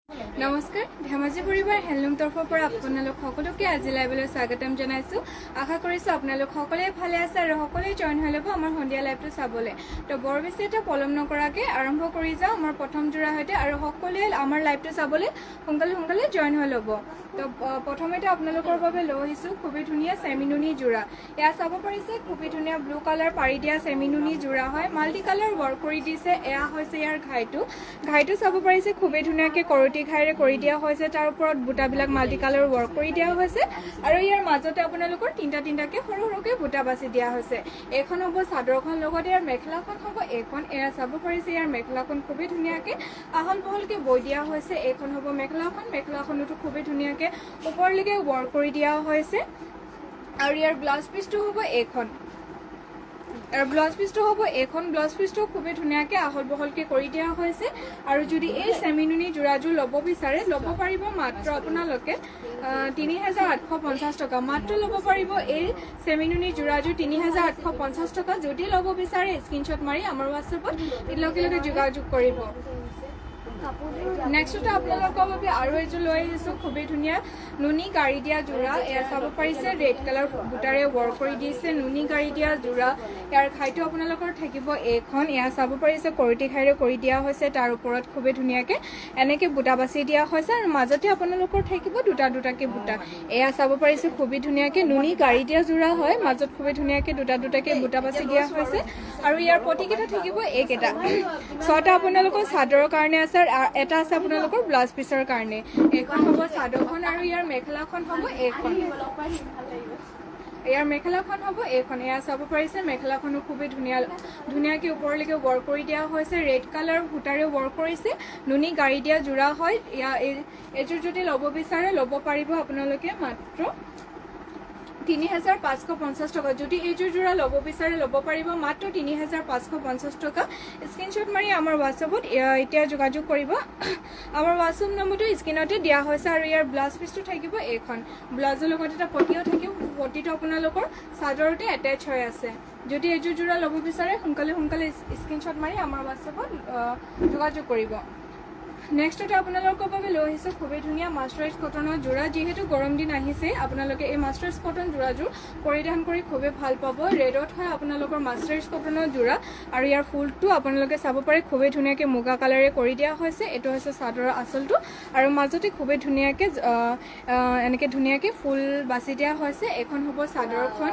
নমস্কাৰ, ধেমাজি পৰিবাৰ হেণ্ডলুম তৰফৰ পৰা আপোনালোক সকলোকে আজি লাইভলৈ স্বাগতম জনাইছোঁ। আশা কৰিছোঁ আপোনালোক সকলোৱে ভালে আছে আৰু সকলোৱে জইন হৈ ল'ব আমাৰ সন্ধিয়া লাইভটো চাবলৈ। তো বৰ বেছি এটা পলম নকৰাকৈ আৰম্ভ কৰি যাওঁ আমাৰ প্ৰথম যোৰা সৈতে আৰু সকলোৱে আমাৰ লাইভটো চাবলৈ সোনকালে জইন হৈ ল'ব। তো প্ৰথমতে আপোনালোকৰ বাবে লৈ আহিছোঁ খুবেই ধুনীয়া চেমিনুনি যোৰা। এয়া চাব পাৰিছে খুবেই ধুনীয়া ব্লু কালাৰ পাৰি দিয়া চেমিনুনি যোৰা হয়, মাল্টি কালাৰ ৱৰ্ক কৰি দিছে। এয়া হৈছে ইয়াৰ ঘাইটো চাব পাৰিছে খুবেই ধুনীয়াকৈ কৰতি ঘাইৰে কৰি দিয়া হৈছে, তাৰ ওপৰত বুটাবিলাক মাল্টি কালাৰ ৱৰ্ক কৰি দিয়া হৈছে আৰু ইয়াৰ মাজতে আপোনালোকৰ তিনিটাকৈ সৰুকৈ বুটা বাছি দিয়া হৈছে। এইখন হ'ব চাদৰখন, লগতে ইয়াৰ মেখেলাখন হ'ব এইখন। এয়া চাব পাৰিছে ইয়াৰ মেখেলাখন খুবেই ধুনীয়াকৈ আহল বহলকৈ বৈ দিয়া হৈছে। এইখন হ'ব মেখেলাখনতো খুবেই ধুনীয়াকৈ ওপৰলৈকে ৱৰ্ক কৰি দিয়া হৈছে আৰু ইয়াৰ ব্লাউজ পিচটো হ'ব এইখন। আৰু ব্লাউজ পিচটো খুবেই ধুনীয়াকৈ আহল বহলকৈ কৰি দিয়া হৈছে। আৰু যদি এই চেমিনুনি যোৰাযোৰ ল'ব বিচাৰে ল'ব পাৰিব মাত্ৰ আপোনালোকে ৩,৮৫০ টকা মাত্ৰ ল'ব পাৰিব। এই চেমিনুনি যোৰাযোৰ ৩,৮৫০ টকা। যদি ল'ব বিচাৰে স্ক্ৰীনশ্বট মাৰি আমাৰ হোৱাটছএপত লগে যোগাযোগ কৰিব। নেক্সটতে আপোনালোকৰ বাবে আৰু এযোৰ লৈ আহিছোঁ খুবেই ধুনীয়া নুনি গাড়ী দিয়া যোৰা। এয়া চাব পাৰিছে ৰেড কালাৰ বুটাৰে ৱৰ্ক কৰি দিছে নুনি গাড়ী দিয়া যোৰা। ইয়াৰ ঘাইটো আপোনালোকৰ থাকিব এইখন। এয়া চাব পাৰিছে কৰতি ঘাইৰে কৰি দিয়া হৈছে, তাৰ ওপৰত খুবেই ধুনীয়াকৈ এনেকৈ বুটা বাছি দিয়া হৈছে আৰু মাজতে আপোনালোকৰ থাকিব দুটাকৈ বুটা। এয়া চাব পাৰিছে খুবেই ধুনীয়াকৈ নুনি গাড়ী দিয়া যোৰা হয়, মাজত খুবেই ধুনীয়াকৈ দুটাকৈ বুটা বাছি দিয়া হৈছে আৰু ইয়াৰ প্ৰতিকেইটা থাকিব এইকেইটা। 6টা আপোনালোকৰ চাদৰৰ কাৰণে আছে, এটা আছে আপোনালোকৰ ব্লাউজ পিচৰ কাৰণে। এইখন হ'ব চাদৰখন আৰু ইয়াৰ মেখেলাখন হ'ব এইখন। এয়া চাব পাৰিছে মেখেলাখনো খুবেই ধুনীয়াকৈ ওপৰলৈকে ৱৰ্ক কৰি দিয়া হৈছে, ৰেড কালাৰ সূতাৰে ৱৰ্ক কৰিছে, নুনি গাড়ী দিয়া যোৰা হয়। এইযোৰ যদি ল'ব বিচাৰে ল'ব পাৰিব আপোনালোকে মাত্ৰ ৩,৫৫০ টকা। যদি এইযোৰ যোৰা ল'ব বিচাৰে ল'ব পাৰিব মাত্ৰ ৩,৫৫০ টকা। স্ক্ৰীনশ্বট মাৰি আমাৰ হোৱাটছএপত এতিয়া যোগাযোগ কৰিব। আমাৰ হোৱাটছএপ নম্বৰটো স্ক্ৰীনতে দিয়া হৈছে আৰু ইয়াৰ ব্লাউজ পিচটো থাকিব এইখন। ব্লাউজৰ লগত এটা পটিও থাকিব, পটিটো আপোনালোকৰ চাদৰতে এটেচ হৈ আছে। যদি এইযোৰ যোৰা ল'ব বিচাৰে সোনকালে স্ক্ৰীনশ্বট মাৰি আমাৰ হোৱাটছএপত যোগাযোগ কৰিব। নেক্সটতে আপোনালোকৰ বাবে লৈ আহিছোঁ খুবেই ধুনীয়া মাৰ্চাৰাইজ কটনৰ যোৰা। যিহেতু গৰম দিন আহিছে আপোনালোকে এই মাৰ্চাৰাইজ কটন যোৰাযোৰ পৰিধান কৰি খুবেই ভাল পাব। ৰেডত হয় আপোনালোকৰ মাৰ্চাৰাইজ কটনৰ যোৰা আৰু ইয়াৰ ফুলটো আপোনালোকে চাব পাৰে খুবেই ধুনীয়াকৈ মুগা কালাৰে কৰি দিয়া হৈছে। এইটো হৈছে চাদৰৰ আঁচলটো আৰু মাজতে খুবেই ধুনীয়াকৈ ফুল বাছি দিয়া হৈছে। এইখন হ'ব চাদৰখন,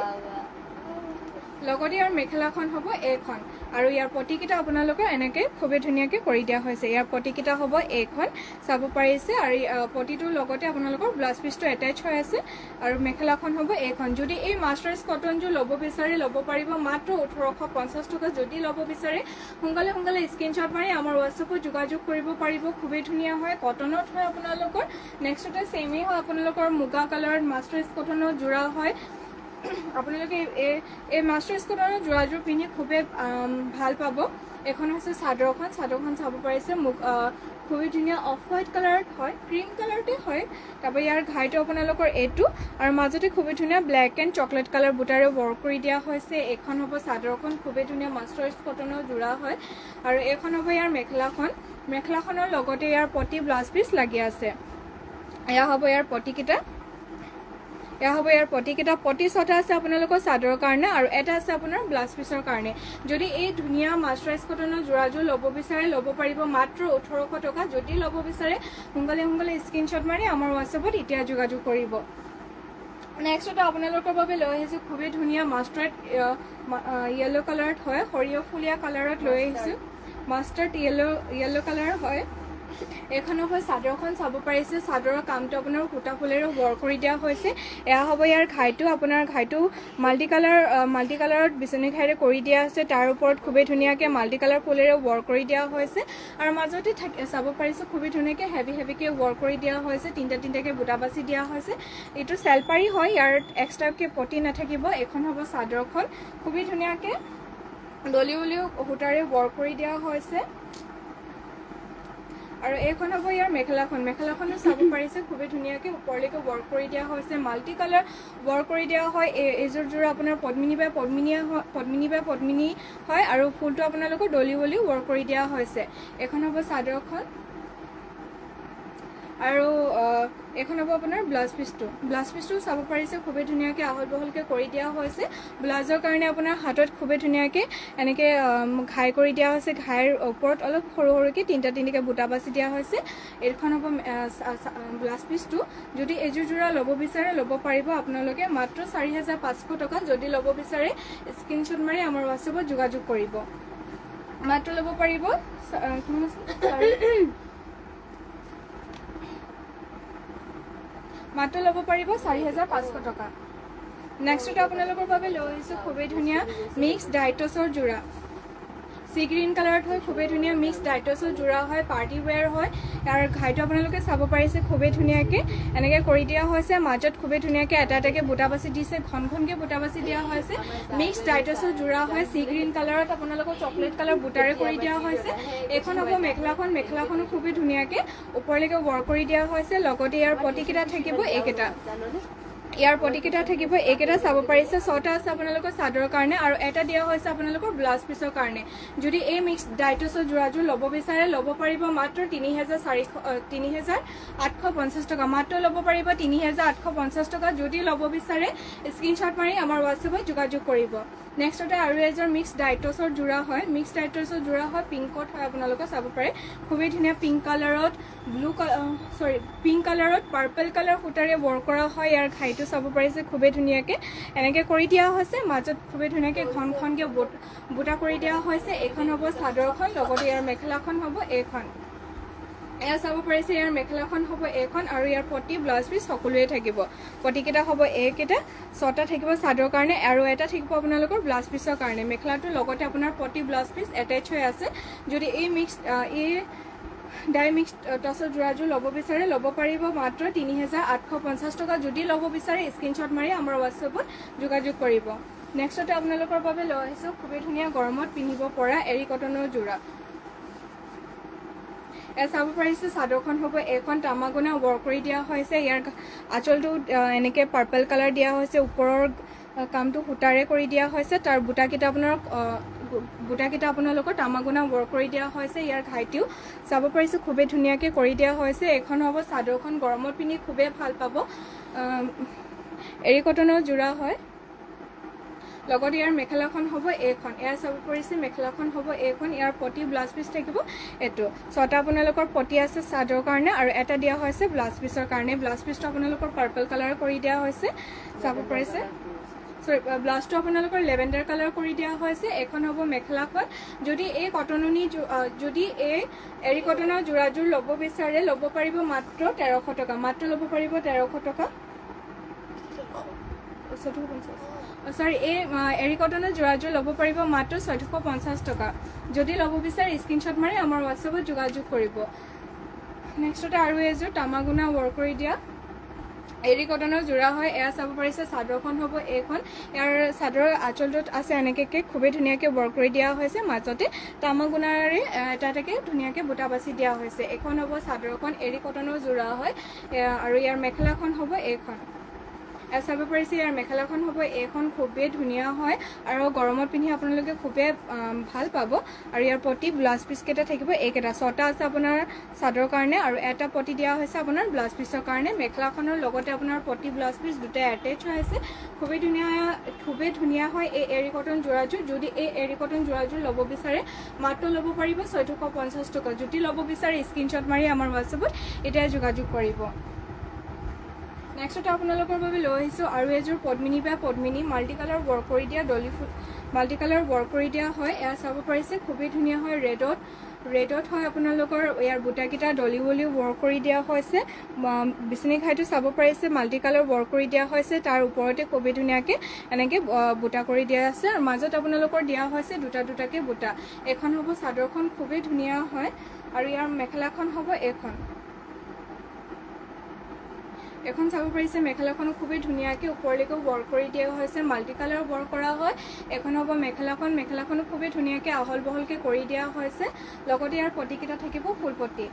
লগতে ইয়াৰ মেখেলাখন হ'ব এইখন আৰু ইয়াৰ পটিকেইটা আপোনালোকৰ এনেকৈ খুবেই ধুনীয়াকৈ কৰি দিয়া হৈছে। ইয়াৰ পটিকেইটা হ'ব এইখন চাব পাৰিছে আৰু পটিটোৰ লগতে আপোনালোকৰ ব্লাউজ পিচটো এটেচ হৈ আছে আৰু মেখেলাখন হ'ব এইখন। যদি এই মাৰ্চাৰাইজ কটনযোৰ ল'ব বিচাৰে ল'ব পাৰিব মাত্ৰ ১৮৫০ টকা। যদি ল'ব বিচাৰে সোনকালে স্ক্ৰীনশ্বট মাৰি আমাৰ হোৱাটছএপত যোগাযোগ কৰিব পাৰিব। খুবেই ধুনীয়া হয়, কটনত হয় আপোনালোকৰ। নেক্সটতে ছেমেই হয় আপোনালোকৰ মুগা কালাৰত মাৰ্চাৰাইজ কটনৰ যোৰা হয়। আপোনালোকে এই মাৰ্চাৰাইজ কটনৰ যোৰাযোৰ পিন্ধি খুবেই ভাল পাব। এখন হৈছে চাদৰখন চাব পাৰিছে খুবেই ধুনীয়া অফ হোৱাইট কালাৰত হয়, ক্ৰীম কালাৰতে হয়। তাৰপৰা ইয়াৰ ঘাইটো আপোনালোকৰ এইটো আৰু মাজতে খুবেই ধুনীয়া ব্লেক এণ্ড চকলেট কালাৰ বুটাৰে ৱৰ্ক কৰি দিয়া হৈছে। এইখন হ'ব চাদৰখন, খুবেই ধুনীয়া মাৰ্চাৰাইজ কটনৰ যোৰা হয় আৰু এইখন হ'ব ইয়াৰ মেখেলাখনৰ লগতে ইয়াৰ পটি ব্লাউজ পিচ লাগি আছে। এয়া হ'ব ইয়াৰ পটিকেইটা। পটি 6টা আছে আপোনালোকৰ চাদৰৰ কাৰণে আৰু এটা আছে আপোনাৰ ব্লাউজ পিচৰ কাৰণে। যদি এই ধুনীয়া মাৰ্চাৰাইজ কটনৰ যোৰাযোৰ ল'ব বিচাৰে ল'ব পাৰিব মাত্ৰ ১৮০০ টকা। যদি ল'ব বিচাৰে সোনকালে স্ক্ৰীনশ্বট মাৰি আমাৰ হোৱাটছএপত এতিয়া যোগাযোগ কৰিব। নেক্সটতে আপোনালোকৰ বাবে লৈ আহিছোঁ খুবেই ধুনীয়া মাষ্টাৰ্ড য়েল্লো কালাৰত হয়, সৰিয়হ ফুলীয়া কালাৰত লৈ আহিছোঁ। মাষ্টাৰ্ড য়েল্লো কালাৰ হয়। এইখন হ'ব চাদৰখন চাব পাৰিছে, চাদৰৰ কামটো আপোনাৰ সূতা ফুলেৰে ৱৰ্ক কৰি দিয়া হৈছে। এয়া হ'ব ইয়াৰ ঘাইটো, আপোনাৰ ঘাইটো মাল্টি কালাৰত বিচনী ঘাইৰে কৰি দিয়া হৈছে, তাৰ ওপৰত খুবেই ধুনীয়াকৈ মাল্টি কালাৰ ফুলেৰে ৱৰ্ক কৰি দিয়া হৈছে আৰু মাজতে চাব পাৰিছে খুবেই ধুনীয়াকৈ হেভিকৈ ৱৰ্ক কৰি দিয়া হৈছে, তিনিটাকৈ বুটা বাছি দিয়া হৈছে। এইটো চেলপাৰী হয়, ইয়াৰ এক্সট্ৰাকৈ পটি নাথাকিব। এইখন হ'ব চাদৰখন, খুবেই ধুনীয়াকৈ ডলি সূতাৰে ৱৰ্ক কৰি দিয়া হৈছে আৰু এইখন হ'ব ইয়াৰ মেখেলাখনো চাব পাৰিছে খুবেই ধুনীয়াকৈ ওপৰলৈকে ৱৰ্ক কৰি দিয়া হৈছে, মাল্টি কালাৰ ৱৰ্ক কৰি দিয়া হয়। এইযোৰ যোৰা আপোনাৰ পদ্মিনী বাই পদ্মিনী হয় আৰু ফুলটো আপোনালোকৰ ডলি ৱৰ্ক কৰি দিয়া হৈছে। এইখন হ'ব চাদৰখন আৰু এখন হ'ব আপোনাৰ ব্লাউজ পিচটো চাব পাৰিছে খুবেই ধুনীয়াকৈ আহল বহলকৈ কৰি দিয়া হৈছে ব্লাউজৰ কাৰণে আপোনাৰ হাতত খুবেই ধুনীয়াকৈ এনেকৈ ঘাই কৰি দিয়া হৈছে ঘাইৰ ওপৰত অলপ সৰু সৰুকৈ তিনিটাকৈ বুটা বাছি দিয়া হৈছে এইখন হ'ব ব্লাউজ পিচটো যদি এযোৰ যোৰা ল'ব বিচাৰে ল'ব পাৰিব আপোনালোকে মাত্ৰ 4,500 টকা যদি ল'ব বিচাৰে স্ক্ৰীনশ্বট মাৰি আমাৰ হোৱাটছএপত যোগাযোগ কৰিব মাত্ৰ ল'ব পাৰিব মাত্ৰ ল'ব পাৰিব 4,500 টকা নেক্সটতে আপোনালোকৰ বাবে লৈ আহিছোঁ খুবেই ধুনীয়া মিক্স ডাইটছৰ যোৰা সি গ্ৰীণ কালাৰত হয় খুবেই ধুনীয়া মিক্স ডাইটছৰ যোৰা হয় পাৰ্টি ৱেৰ হয় আৰু ঘাইটো আপোনালোকে চাব পাৰিছে খুবেই ধুনীয়াকৈ এনেকৈ কৰি দিয়া হৈছে মাজত খুবেই ধুনীয়াকৈ এটাকৈ বুটা বাছি দিছে ঘনকৈ বুটা বাছি দিয়া হৈছে মিক্স ডাইটছৰ যোৰা হয় সি গ্ৰীণ কালাৰত আপোনালোকৰ চকলেট কালাৰ বুটাৰে কৰি দিয়া হৈছে এইখন হ'ব মেখেলাখনো খুবেই ধুনীয়াকৈ ওপৰলৈকে ৱৰ্ক কৰি দিয়া হৈছে লগতে ইয়াৰ পটিকেইটা থাকিব এইকেইটা ইয়াৰ পটিকেইটা থাকিব এইকেইটা চাব পাৰিছে 6টা আছে আপোনালোকৰ চাদৰৰ কাৰণে আৰু এটা দিয়া হৈছে আপোনালোকৰ ব্লাউজ পিচৰ কাৰণে যদি এই মিক্স ডাইটছৰ যোৰাযোৰ ল'ব বিচাৰে ল'ব পাৰিব মাত্ৰ 3,850 টকা মাত্ৰ ল'ব পাৰিব 3,850 টকা যদি ল'ব বিচাৰে স্ক্ৰীনশ্বট মাৰি আমাৰ হোৱাটছএপত যোগাযোগ কৰিব নেক্সটতে আৰু এযোৰ মিক্স ডাইটছৰ যোৰা হয় পিংকত হয় আপোনালোকে চাব পাৰে খুবেই ধুনীয়া পিংক কালাৰত পিংক কালাৰত পাৰ্পল কালাৰ সূতাৰে ৱৰ্ক কৰা হয় ইয়াৰ ঘাইটো চাব পাৰিছে খুবেই ধুনীয়াকৈ এনেকৈ কৰি দিয়া হৈছে মাজত খুবেই ধুনীয়াকৈ ঘনকৈ বুটা কৰি দিয়া হৈছে এইখন হ'ব চাদৰখন লগতে ইয়াৰ মেখেলাখন হ'ব এইখন এয়া চাব পাৰিছে ইয়াৰ মেখেলাখন হ'ব এইখন আৰু ইয়াৰ পটি ব্লাউজ পিচ সকলোৱে থাকিব পটিকেইটা হ'ব এইকেইটা 6টা থাকিব চাদৰ কাৰণে আৰু এটা থাকিব আপোনালোকৰ ব্লাউজ পিচৰ কাৰণে মেখেলাটোৰ লগতে আপোনাৰ পটি ব্লাউজ পিচ এটেচ হৈ আছে যদি এই ডাই মিক্স টছৰ যোৰাযোৰ ল'ব বিচাৰে ল'ব পাৰিব মাত্ৰ 3,850 টকা যদি ল'ব বিচাৰে স্ক্ৰীনশ্বট মাৰি আমাৰ হোৱাটছএপত যোগাযোগ কৰিব নেক্সটতে আপোনালোকৰ বাবে লৈ আহিছোঁ খুবেই ধুনীয়া গৰমত পিন্ধিব পৰা এৰী কটনৰ যোৰা এয়া চাব পাৰিছে চাদৰখন হ'ব এইখন তামাগুনা ৱৰ্ক কৰি দিয়া হৈছে ইয়াৰ আঁচলটো এনেকৈ পাৰ্পল কালাৰ দিয়া হৈছে ওপৰৰ কামটো সূতাৰে কৰি দিয়া হৈছে তাৰ বুটাকেইটা আপোনালোকৰ তামাগুনা ৱৰ্ক কৰি দিয়া হৈছে ইয়াৰ ঘাইটিও চাব পাৰিছে খুবেই ধুনীয়াকৈ কৰি দিয়া হৈছে এইখন হ'ব চাদৰখন গৰমত পিন্ধি খুবেই ভাল পাব এৰী কটনৰ যোৰা হয় লগতে ইয়াৰ মেখেলাখন হ'ব এইখন এয়া চাব পাৰিছে মেখেলাখন হ'ব এইখন ইয়াৰ পটি ব্লাউজ পিচ থাকিব এইটো 6টা আপোনালোকৰ পটি আছে চাদৰ কাৰণে আৰু এটা দিয়া হৈছে ব্লাউজ পিচৰ কাৰণে ব্লাউজ পিচটো আপোনালোকৰ পাৰ্পল কালাৰ কৰি দিয়া হৈছে চাব পাৰিছে ব্লাউজটো আপোনালোকৰ লেভেণ্ডাৰ কালাৰ কৰি দিয়া হৈছে এখন হ'ব মেখেলাখন যদি এই এৰী কটনৰ যোৰাযোৰ ল'ব বিচাৰে ল'ব পাৰিব মাত্ৰ 1,300 টকা মাত্ৰ ল'ব পাৰিব 1,300 টকা এই এৰী কটনৰ যোৰাযোৰ ল'ব পাৰিব মাত্ৰ 1,450 টকা যদি ল'ব বিচাৰে স্ক্ৰীনশ্বট মাৰি আমাৰ হোৱাটছএপত যোগাযোগ কৰিব নেক্সটতে আৰু এযোৰ তামাগুনা ৱৰ্ক কৰি দিয়া এৰী কটনৰ যোৰা হয় এয়া চাব পাৰিছে চাদৰখন হ'ব এইখন ইয়াৰ চাদৰৰ আঁচলটোত আছে এনেকৈ খুবেই ধুনীয়াকৈ ৱৰ্ক কৰি দিয়া হৈছে মাজতে তামাগুনাৰে এটাকৈ ধুনীয়াকৈ বুটা বাছি দিয়া হৈছে এইখন হ'ব চাদৰখন এৰী কটনৰ যোৰা হয় আৰু ইয়াৰ মেখেলাখন হ'ব এইখন এয়া চাব পাৰিছে ইয়াৰ মেখেলাখন হ'ব এইখন খুবেই ধুনীয়া হয় আৰু গৰমত পিন্ধি আপোনালোকে খুবেই ভাল পাব আৰু ইয়াৰ পটি ব্লাউজ পিচকেইটা থাকিব এইকেইটা 6টা আছে আপোনাৰ চাদৰ কাৰণে আৰু এটা পটি দিয়া হৈছে আপোনাৰ ব্লাউজ পিচৰ কাৰণে মেখেলাখনৰ লগতে আপোনাৰ পটি ব্লাউজ পিচ দুটাই এটেচ হৈ আছে খুবেই ধুনীয়া হয় এই এৰী কটন যোৰাযোৰ যদি এই এৰী কটন যোৰাযোৰ ল'ব বিচাৰে মাত্ৰ ল'ব পাৰিব 1,450 টকা যদি ল'ব বিচাৰে স্ক্ৰীনশ্বট মাৰি আমাৰ হোৱাটছএপত এতিয়া যোগাযোগ কৰিব নেক্সটতে আপোনালোকৰ বাবে লৈ আহিছোঁ আৰু এযোৰ পদ্মিনী মাল্টি কালাৰ ৱৰ্ক কৰি দিয়া মাল্টি কালাৰ ৱৰ্ক কৰি দিয়া হয় এয়া চাব পাৰিছে খুবেই ধুনীয়া হয় ৰেডত হয় আপোনালোকৰ ইয়াৰ বুটাকেইটা ডলি ৱৰ্ক কৰি দিয়া হৈছে বিচনী ঘাইটো চাব পাৰিছে মাল্টি কালাৰ ৱৰ্ক কৰি দিয়া হৈছে তাৰ ওপৰতে খুবেই ধুনীয়াকৈ এনেকৈ বুটা কৰি দিয়া আছে আৰু মাজত আপোনালোকৰ দিয়া হৈছে দুটাকৈ বুটা এখন হ'ব চাদৰখন খুবেই ধুনীয়া হয় আৰু ইয়াৰ মেখেলাখন হ'ব এখন চাব পাৰিছে মেখেলাখনো খুবেই ধুনীয়াকৈ ওপৰলৈকে ৱৰ্ক কৰি দিয়া হৈছে মাল্টি কালাৰ ৱৰ্ক কৰা হয় এখন হ'ব মেখেলাখনো খুবেই ধুনীয়াকৈ আহল বহলকৈ কৰি দিয়া হৈছে লগতে ইয়াৰ পটিকেইটা থাকিব ফুল পটি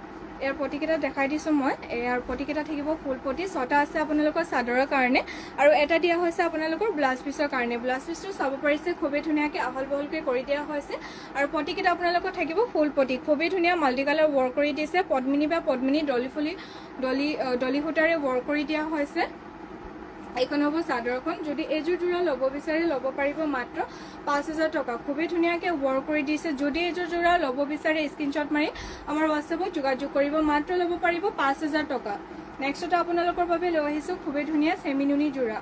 ইয়াৰ পটিকেইটা দেখাই দিছোঁ মই। ইয়াৰ পটিকেইটা থাকিব ফুল পটি, 6টা আছে আপোনালোকৰ চাদৰৰ কাৰণে আৰু এটা দিয়া হৈছে আপোনালোকৰ ব্লাউজ পিচৰ কাৰণে। ব্লাউজ পিচটো চাব পাৰিছে খুবেই ধুনীয়াকৈ আহল বহলকৈ কৰি দিয়া হৈছে আৰু পটিকেইটা আপোনালোকৰ থাকিব ফুল পটি, খুবেই ধুনীয়া মাল্টি কালাৰ ৱৰ্ক কৰি দিছে। পদ্মিনী বা পদ্মিনী ডলি সূতাৰে ৱৰ্ক কৰি দিয়া হৈছে। এইখন হ'ব চাদৰখন। যদি এইযোৰ যোৰা ল'ব বিচাৰে ল'ব পাৰিব মাত্ৰ 5,000 টকা। খুবেই ধুনীয়াকৈ ৱৰ্ক কৰি দিছে। যদি এইযোৰ যোৰা ল'ব বিচাৰে স্ক্ৰীনশ্বট মাৰি আমাৰ হোৱাটছএপত যোগাযোগ কৰিব, মাত্ৰ ল'ব পাৰিব 5,000 টকা। নেক্সট আপোনালোকৰ বাবে লৈ আহিছোঁ খুবেই ধুনীয়া চেমিনুনি যোৰা,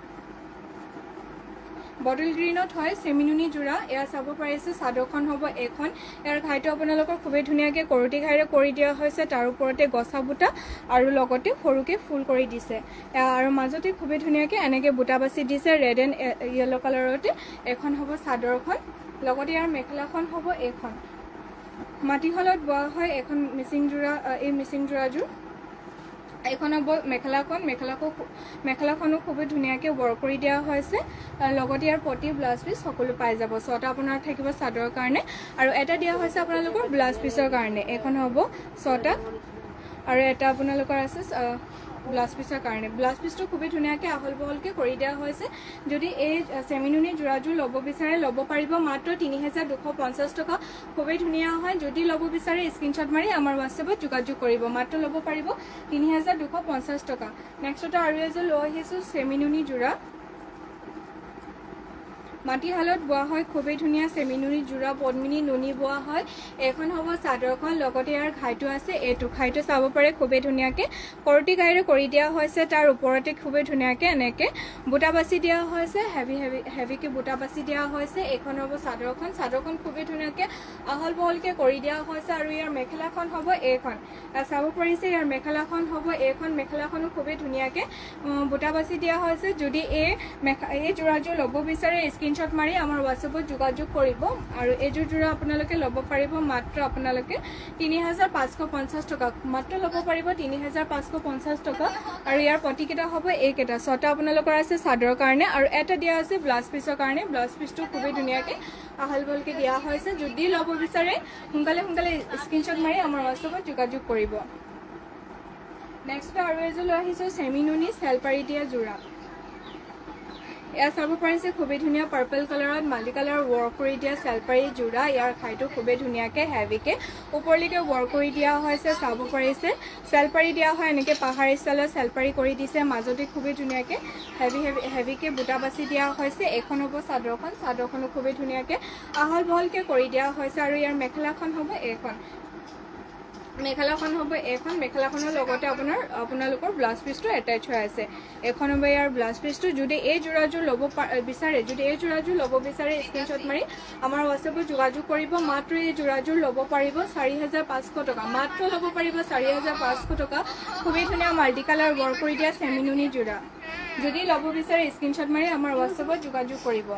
বটল গ্ৰীণত হয় চেমিনুনি যোৰা। এয়া চাব পাৰিছে চাদৰখন হ'ব এখন। ইয়াৰ ঘাইটো আপোনালোকৰ খুবেই ধুনীয়াকৈ কৰতি ঘাইৰে কৰি দিয়া হৈছে, তাৰ ওপৰতে গছা বুটা আৰু লগতে সৰুকৈ ফুল কৰি দিছে আৰু মাজতে খুবেই ধুনীয়াকৈ এনেকৈ বুটা বাচি দিছে ৰেড এণ্ড য়েল্ল' কালাৰতে। এখন হ'ব চাদৰখন, লগতে ইয়াৰ মেখেলাখন হ'ব এইখন। মাটিশালত বোৱা হয় এখন মিচিং যোৰা, এই মিচিং যোৰাযোৰ। এইখন হ'ব মেখেলাখনো খুবেই ধুনীয়াকৈ ৱৰ্ক কৰি দিয়া হৈছে, লগতে ইয়াৰ পটি ব্লাউজ পিচ সকলো পাই যাব। 6টা আপোনাৰ থাকিব চাদৰৰ কাৰণে আৰু এটা দিয়া হৈছে আপোনালোকৰ ব্লাউজ পিচৰ কাৰণে। এইখন হ'ব 6টা আৰু এটা আপোনালোকৰ আছে ব্লাউজ পিচৰ কাৰণে। ব্লাউজ পিচটো খুবেই ধুনীয়াকৈ আহল বহলকৈ কৰি দিয়া হৈছে। যদি এই চেমিনুনি যোৰাযোৰ ল'ব বিচাৰে ল'ব পাৰিব মাত্ৰ 3,250 টকা। খুবেই ধুনীয়া হয়। যদি ল'ব বিচাৰে স্ক্ৰীনশ্বট মাৰি আমাৰ হোৱাটছএপত যোগাযোগ কৰিব, মাত্ৰ ল'ব পাৰিব 3,250 টকা। নেক্সট আৰু এযোৰ লৈ আহিছোঁ চেমিনুনি যোৰা, মাটিশালত বোৱা হয় খুবেই ধুনীয়া চেমিনুনি যোৰা, পদ্মিনী নুনি বোৱা হয়। এখন হ'ব চাদৰখন, লগতে ইয়াৰ ঘাইটো আছে এইটো। ঘাইটো চাব পাৰে খুবেই ধুনীয়াকৈ কৰতি ঘাইৰে কৰি দিয়া হৈছে, তাৰ ওপৰতে খুবেই ধুনীয়াকৈ এনেকৈ বুটা বাচি দিয়া হৈছে, হেভিকৈ বুটা বাচি দিয়া হৈছে। এইখন হ'ব চাদৰখন। চাদৰখন খুবেই ধুনীয়াকৈ আহল বহলকৈ কৰি দিয়া হৈছে আৰু ইয়াৰ মেখেলাখন হ'ব এইখন। চাব পাৰিছে ইয়াৰ মেখেলাখন হ'ব এইখন। মেখেলাখনো খুবেই ধুনীয়াকৈ বুটা বাচি দিয়া হৈছে। যদি এই যোৰাযোৰ ল'ব বিচাৰে স্ক্ৰীনশ্বট মাৰি আমাৰ হোৱাটছএপত যোগাযোগ কৰিব আৰু এইযোৰ যোৰা আপোনালোকে ল'ব পাৰিব মাত্ৰ আপোনালোকে 3,550 টকা। মাত্ৰ ল'ব পাৰিব 3,550 টকা আৰু ইয়াৰ পটিকেইটা হ'ব এইকেইটা। 6টা আপোনালোকৰ আছে চাদৰৰ কাৰণে আৰু এটা দিয়া আছে ব্লাউজ পিচৰ কাৰণে। ব্লাউজ পিচটো খুবেই ধুনীয়াকৈ আহল বহলকৈ দিয়া হৈছে। যদি ল'ব বিচাৰে সোনকালে স্ক্ৰীনশ্বট মাৰি আমাৰ হোৱাটছএপত যোগাযোগ কৰিব। নেক্সট আৰু এযোৰ লৈ আহিছোঁ চেমিনুনি চেলপাৰি দিয়া যোৰা। এয়া চাব পাৰিছে খুবেই ধুনীয়া পাৰ্পল কালাৰত মাল্টি কালাৰ ৱৰ্ক কৰি দিয়া চেলপাৰি যোৰা। ইয়াৰ ঘাইটো খুবেই ধুনীয়াকৈ হেভিকৈ ওপৰলৈকে ৱৰ্ক কৰি দিয়া হৈছে। চাব পাৰিছে চেলপাৰি দিয়া হয়, এনেকৈ পাহাৰ ষ্টাইলত চেলপাৰি কৰি দিছে। মাজতে খুবেই ধুনীয়াকৈ হেভিকৈ বুটা বাচি দিয়া হৈছে। এইখন হ'ব চাদৰখন। চাদৰখনো খুবেই ধুনীয়াকৈ আহল বহলকৈ কৰি দিয়া হৈছে আৰু ইয়াৰ মেখেলাখন হ'ব এইখন। মেখেলাখনৰ লগতে আপোনালোকৰ ব্লাউজ পিচটো এটাচ হৈ আছে। এখন হ'ব ইয়াৰ ব্লাউজ পিচটো। যদি এই যোৰাযোৰ ল'ব বিচাৰে স্ক্ৰীনশ্বট মাৰি আমাৰ হোৱাটছএপত যোগাযোগ কৰিব। মাত্ৰ এই যোৰাযোৰ ল'ব পাৰিব 4,500 টকা। মাত্ৰ ল'ব পাৰিব 4,500 টকা। খুবেই ধুনীয়া মাল্টি কালাৰ ৱৰ্ক কৰি দিয়া চেমিনুনি যোৰা। যদি ল'ব বিচাৰে স্ক্ৰীনশ্বট মাৰি আমাৰ হোৱাটছএপত যোগাযোগ কৰিব।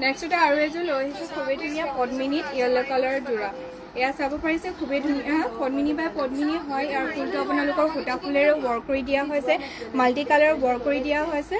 নেক্সট আৰু এযোৰ লৈ আহিছোঁ খুবেই ধুনীয়া পদ্মিনীত য়েল্ল' কালাৰ যোৰা। এয়া চাব পাৰিছে খুবেই ধুনীয়া পদ্মিনী বাই পদ্মিনী হয়। ইয়াৰ ফুলটো আপোনালোকৰ সূতা ফুলেৰে ৱৰ্ক কৰি দিয়া হৈছে, মাল্টি কালাৰ ৱৰ্ক কৰি দিয়া হৈছে।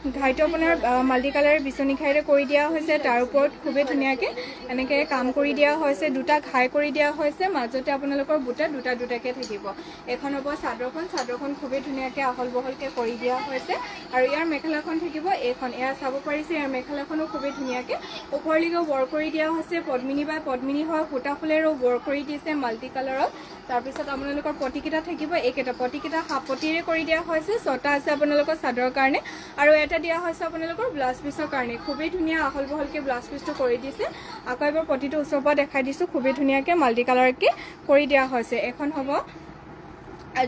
ঘাইটো আপোনাৰ মাল্টি কালাৰ বিচনী ঘাইৰে কৰি দিয়া হৈছে, তাৰ ওপৰত খুবেই ধুনীয়াকৈ এনেকৈ কাম কৰি দিয়া হৈছে। 2টা ঘাই কৰি দিয়া হৈছে, মাজতে আপোনালোকৰ বুটা দুটাকৈ থাকিব। এখন হ'ব চাদৰখন। চাদৰখন খুবেই ধুনীয়াকৈ আহল বহলকৈ কৰি দিয়া হৈছে আৰু ইয়াৰ মেখেলাখন থাকিব এইখন। এয়া চাব পাৰিছে ইয়াৰ মেখেলাখনো খুবেই ধুনীয়াকৈ ওপৰলৈকে ৱৰ্ক কৰি দিয়া হৈছে। পদ্মিনী বাই পদ্মিনী হয়, সূতা ফুলেৰেও ৱৰ্ক কৰি দিছে মাল্টি কালাৰত। তাৰপিছত আপোনালোকৰ পটিকেইটা থাকিব এইকেইটা। পটিকেইটা সাপতিৰে কৰি দিয়া হৈছে। 6টা আছে আপোনালোকৰ চাদৰৰ কাৰণে আৰু এটা দিয়া হৈছে আপোনালোকৰ ব্লাউজ পিচৰ কাৰণে। খুবেই ধুনীয়া আহল বহলকৈ ব্লাউজ পিচটো কৰি দিছে। আকৌ এবাৰ পটিটো ওচৰৰ পৰা দেখাই দিছোঁ। খুবেই ধুনীয়াকৈ মাল্টি কালাৰকৈ কৰি দিয়া হৈছে। এখন হ'ব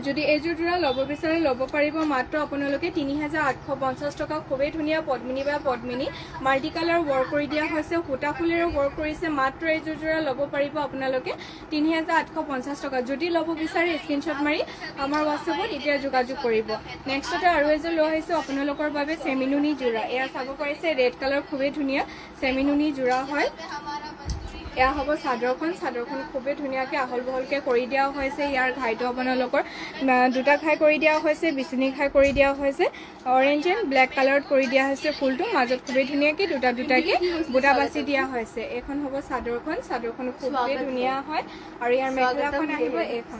যদি এইযোৰ যোৰা ল'ব বিচাৰে ল'ব পাৰিব মাত্ৰ আপোনালোকে 3,850 টকা। খুবেই ধুনীয়া পদ্মিনী বা পদ্মিনী মাল্টি কালাৰ ৱৰ্ক কৰি দিয়া হৈছে, সূতা ফুলেৰে ৱৰ্ক কৰিছে। মাত্ৰ এইযোৰ যোৰা ল'ব পাৰিব আপোনালোকে 3,850 টকা। যদি ল'ব বিচাৰে স্ক্ৰীনশ্বট মাৰি আমাৰ হোৱাটছএপত এতিয়া যোগাযোগ কৰিব। নেক্সটতে আৰু এযোৰ লৈ আহিছোঁ আপোনালোকৰ বাবে চেমিনুনি যোৰা। এয়া চাব পাৰিছে ৰেড কালাৰ খুবেই ধুনীয়া চেমিনুনি যোৰা হয়। এয়া হ'ব চাদৰখন খুবেই ধুনীয়াকৈ আহল বহলকৈ কৰি দিয়া হৈছে ইয়াৰ ঘাইটো আপোনালোকৰ দুটা ঘাই কৰি দিয়া হৈছে বিচনি ঘাই কৰি দিয়া হৈছে অৰেঞ্জ এণ্ড ব্লেক কালাৰত কৰি দিয়া হৈছে ফুলটো মাজত খুবেই ধুনীয়াকৈ দুটাকৈ বুটা বাছি দিয়া হৈছে এইখন হ'ব চাদৰখন খুবেই ধুনীয়া হয় আৰু ইয়াৰ মেখেলাখন আহিব এইখন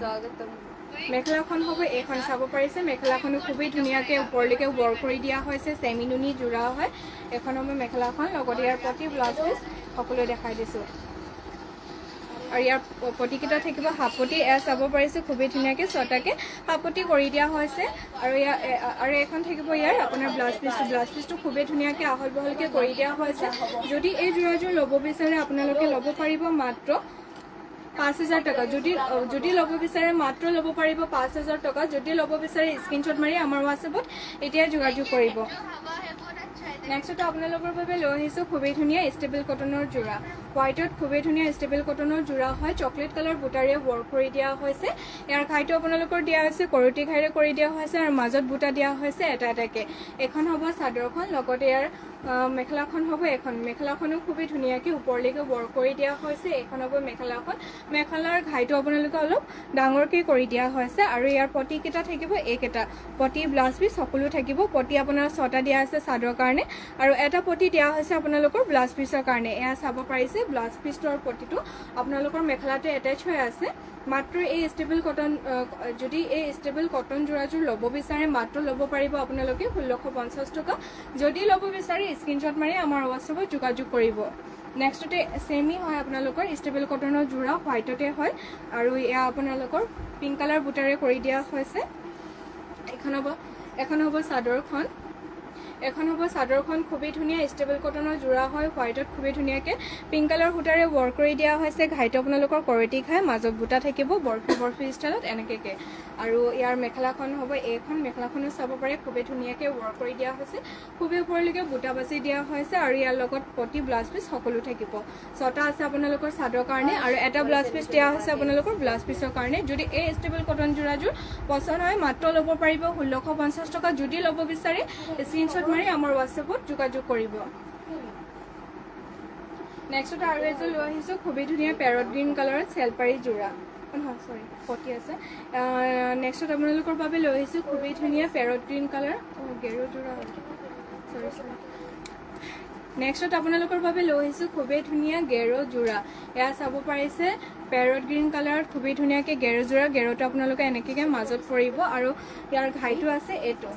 মেখেলাখন হ'ব এইখন চাব পাৰিছে মেখেলাখনো খুবেই ধুনীয়াকৈ ওপৰলৈকে ৱৰ্ক কৰি দিয়া হৈছে চেমি নুনি যোৰা হয় এখন হ'ব মেখেলাখন লগতে ইয়াৰ প্ৰতি ব্লাউজ পিচ সকলোৱে দেখাই দিছোঁ আৰু ইয়াৰ পটিকেইটা থাকিব হাফপটি এয়া চাব পাৰিছে খুবেই ধুনীয়াকৈ ছটাকৈ হাফপটি কৰি দিয়া হৈছে আৰু এখন থাকিব ইয়াৰ আপোনাৰ ব্লাউজ পিচটো খুবেই ধুনীয়াকৈ আহল বহলকৈ কৰি দিয়া হৈছে যদি এই যোৰাযোৰ ল'ব বিচাৰে আপোনালোকে ল'ব পাৰিব মাত্ৰ 5,000 টকা যদি ল'ব বিচাৰে মাত্ৰ ল'ব পাৰিব 5,000 টকা যদি ল'ব বিচাৰে স্ক্ৰীনশ্বট মাৰি আমাৰ হোৱাটছএপত এতিয়া যোগাযোগ কৰিব নেক্সট আপোনালোকৰ বাবে লৈ আহিছোঁ খুবেই ধুনীয়া ষ্টেবল কটনৰ যোৰা হোৱাইটত খুবেই ধুনীয়া ষ্টেবল কটনৰ যোৰা হয় চকলেট কালাৰ বুটাৰে ৱৰ্ক কৰি দিয়া হৈছে ইয়াৰ ঘাইটো আপোনালোকৰ দিয়া হৈছে কৰটি ঘাইৰে কৰি দিয়া হৈছে আৰু মাজত বুটা দিয়া হৈছে এটাকৈ এখন হ'ব চাদৰখন লগতে ইয়াৰ মেখেলাখন হ'ব এখন মেখেলাখনো খুবেই ধুনীয়াকৈ ওপৰলৈকে ৱৰ্ক কৰি দিয়া হৈছে এইখন হ'ব মেখেলাৰ ঘাইটো আপোনালোকে অলপ ডাঙৰকৈ কৰি দিয়া হৈছে আৰু ইয়াৰ পটিকেইটা থাকিব এইকেইটা পটি ব্লাউজ পিচ সকলো থাকিব পটি আপোনাৰ 6টা দিয়া আছে চাদৰ কাৰণে আৰু এটা পটি দিয়া হৈছে আপোনালোকৰ ব্লাউজ পিচৰ কাৰণে এয়া চাব পাৰিছে ব্লাউজ পিচটোৰ পটিটো আপোনালোকৰ মেখেলাতে এটেচ হৈ আছে মাত্ৰ এই ষ্টেবল কটন যদি এই ষ্টেবল কটন যোৰাযোৰ ল'ব বিচাৰে মাত্ৰ ল'ব পাৰিব আপোনালোকে 1650 টকা যদি ল'ব বিচাৰে স্ক্ৰীনশ্বট মাৰি আমাৰ হোৱাটছএপত যোগাযোগ কৰিব নেক্সটতে চেমি হয় আপোনালোকৰ ষ্টেবল কটনৰ যোৰা হোৱাইটতে হয় আৰু এয়া আপোনালোকৰ পিংক কালাৰ বুটাৰে কৰি দিয়া হৈছে এখন হ'ব চাদৰখন খুবেই ধুনীয়া ষ্টেবল কটনৰ যোৰা হয় হোৱাইটত খুবেই ধুনীয়াকৈ পিংক কালাৰ সূতাৰে ৱৰ্ক কৰি দিয়া হৈছে ঘাইটো আপোনালোকৰ কৰটি ঘাই মাজত বুটা থাকিব বৰফি ষ্টাইলত এনেকৈ আৰু ইয়াৰ মেখেলাখন হ'ব এইখন মেখেলাখনো চাব পাৰে খুবেই ধুনীয়াকৈ ৱৰ্ক কৰি দিয়া হৈছে খুবেই ওপৰলৈকে বুটা বাছি দিয়া হৈছে আৰু ইয়াৰ লগত পটি ব্লাউজ পিচ সকলো থাকিব 6টা আছে আপোনালোকৰ চাদৰ কাৰণে আৰু এটা ব্লাউজ পিচ দিয়া হৈছে আপোনালোকৰ ব্লাউজ পিচৰ কাৰণে যদি এই ষ্টেবল কটন যোৰাযোৰ পচন্দ হয় মাত্ৰ ল'ব পাৰিব 1650 টকা যদি ল'ব বিচাৰে স্ক্ৰীনশ্বট মাৰি আমাৰ হোৱাটছএপত যোগাযোগ কৰিব নেক্সট আৰু এযোৰ লৈ আহিছোঁ খুবেই ধুনীয়া পেৰট গ্ৰীণ কালাৰত চেলপাৰী যোৰা পটি আছে নেক্সট আপোনালোকৰ বাবে লৈ আহিছোঁ খুবেই ধুনীয়া পেৰট গ্ৰীণ কালাৰ গেৰু যোৰা নেক্সট আপোনালোকৰ বাবে লৈ আহিছোঁ খুবেই ধুনীয়া গেৰো যোৰা এয়া চাব পাৰিছে পেৰট গ্ৰীণ কালাৰত খুবেই ধুনীয়াকৈ গেৰো যোৰা গেৰোটো আপোনালোকে এনেকৈ মাজত পৰিব আৰু ইয়াৰ ঘাইটো আছে এইটো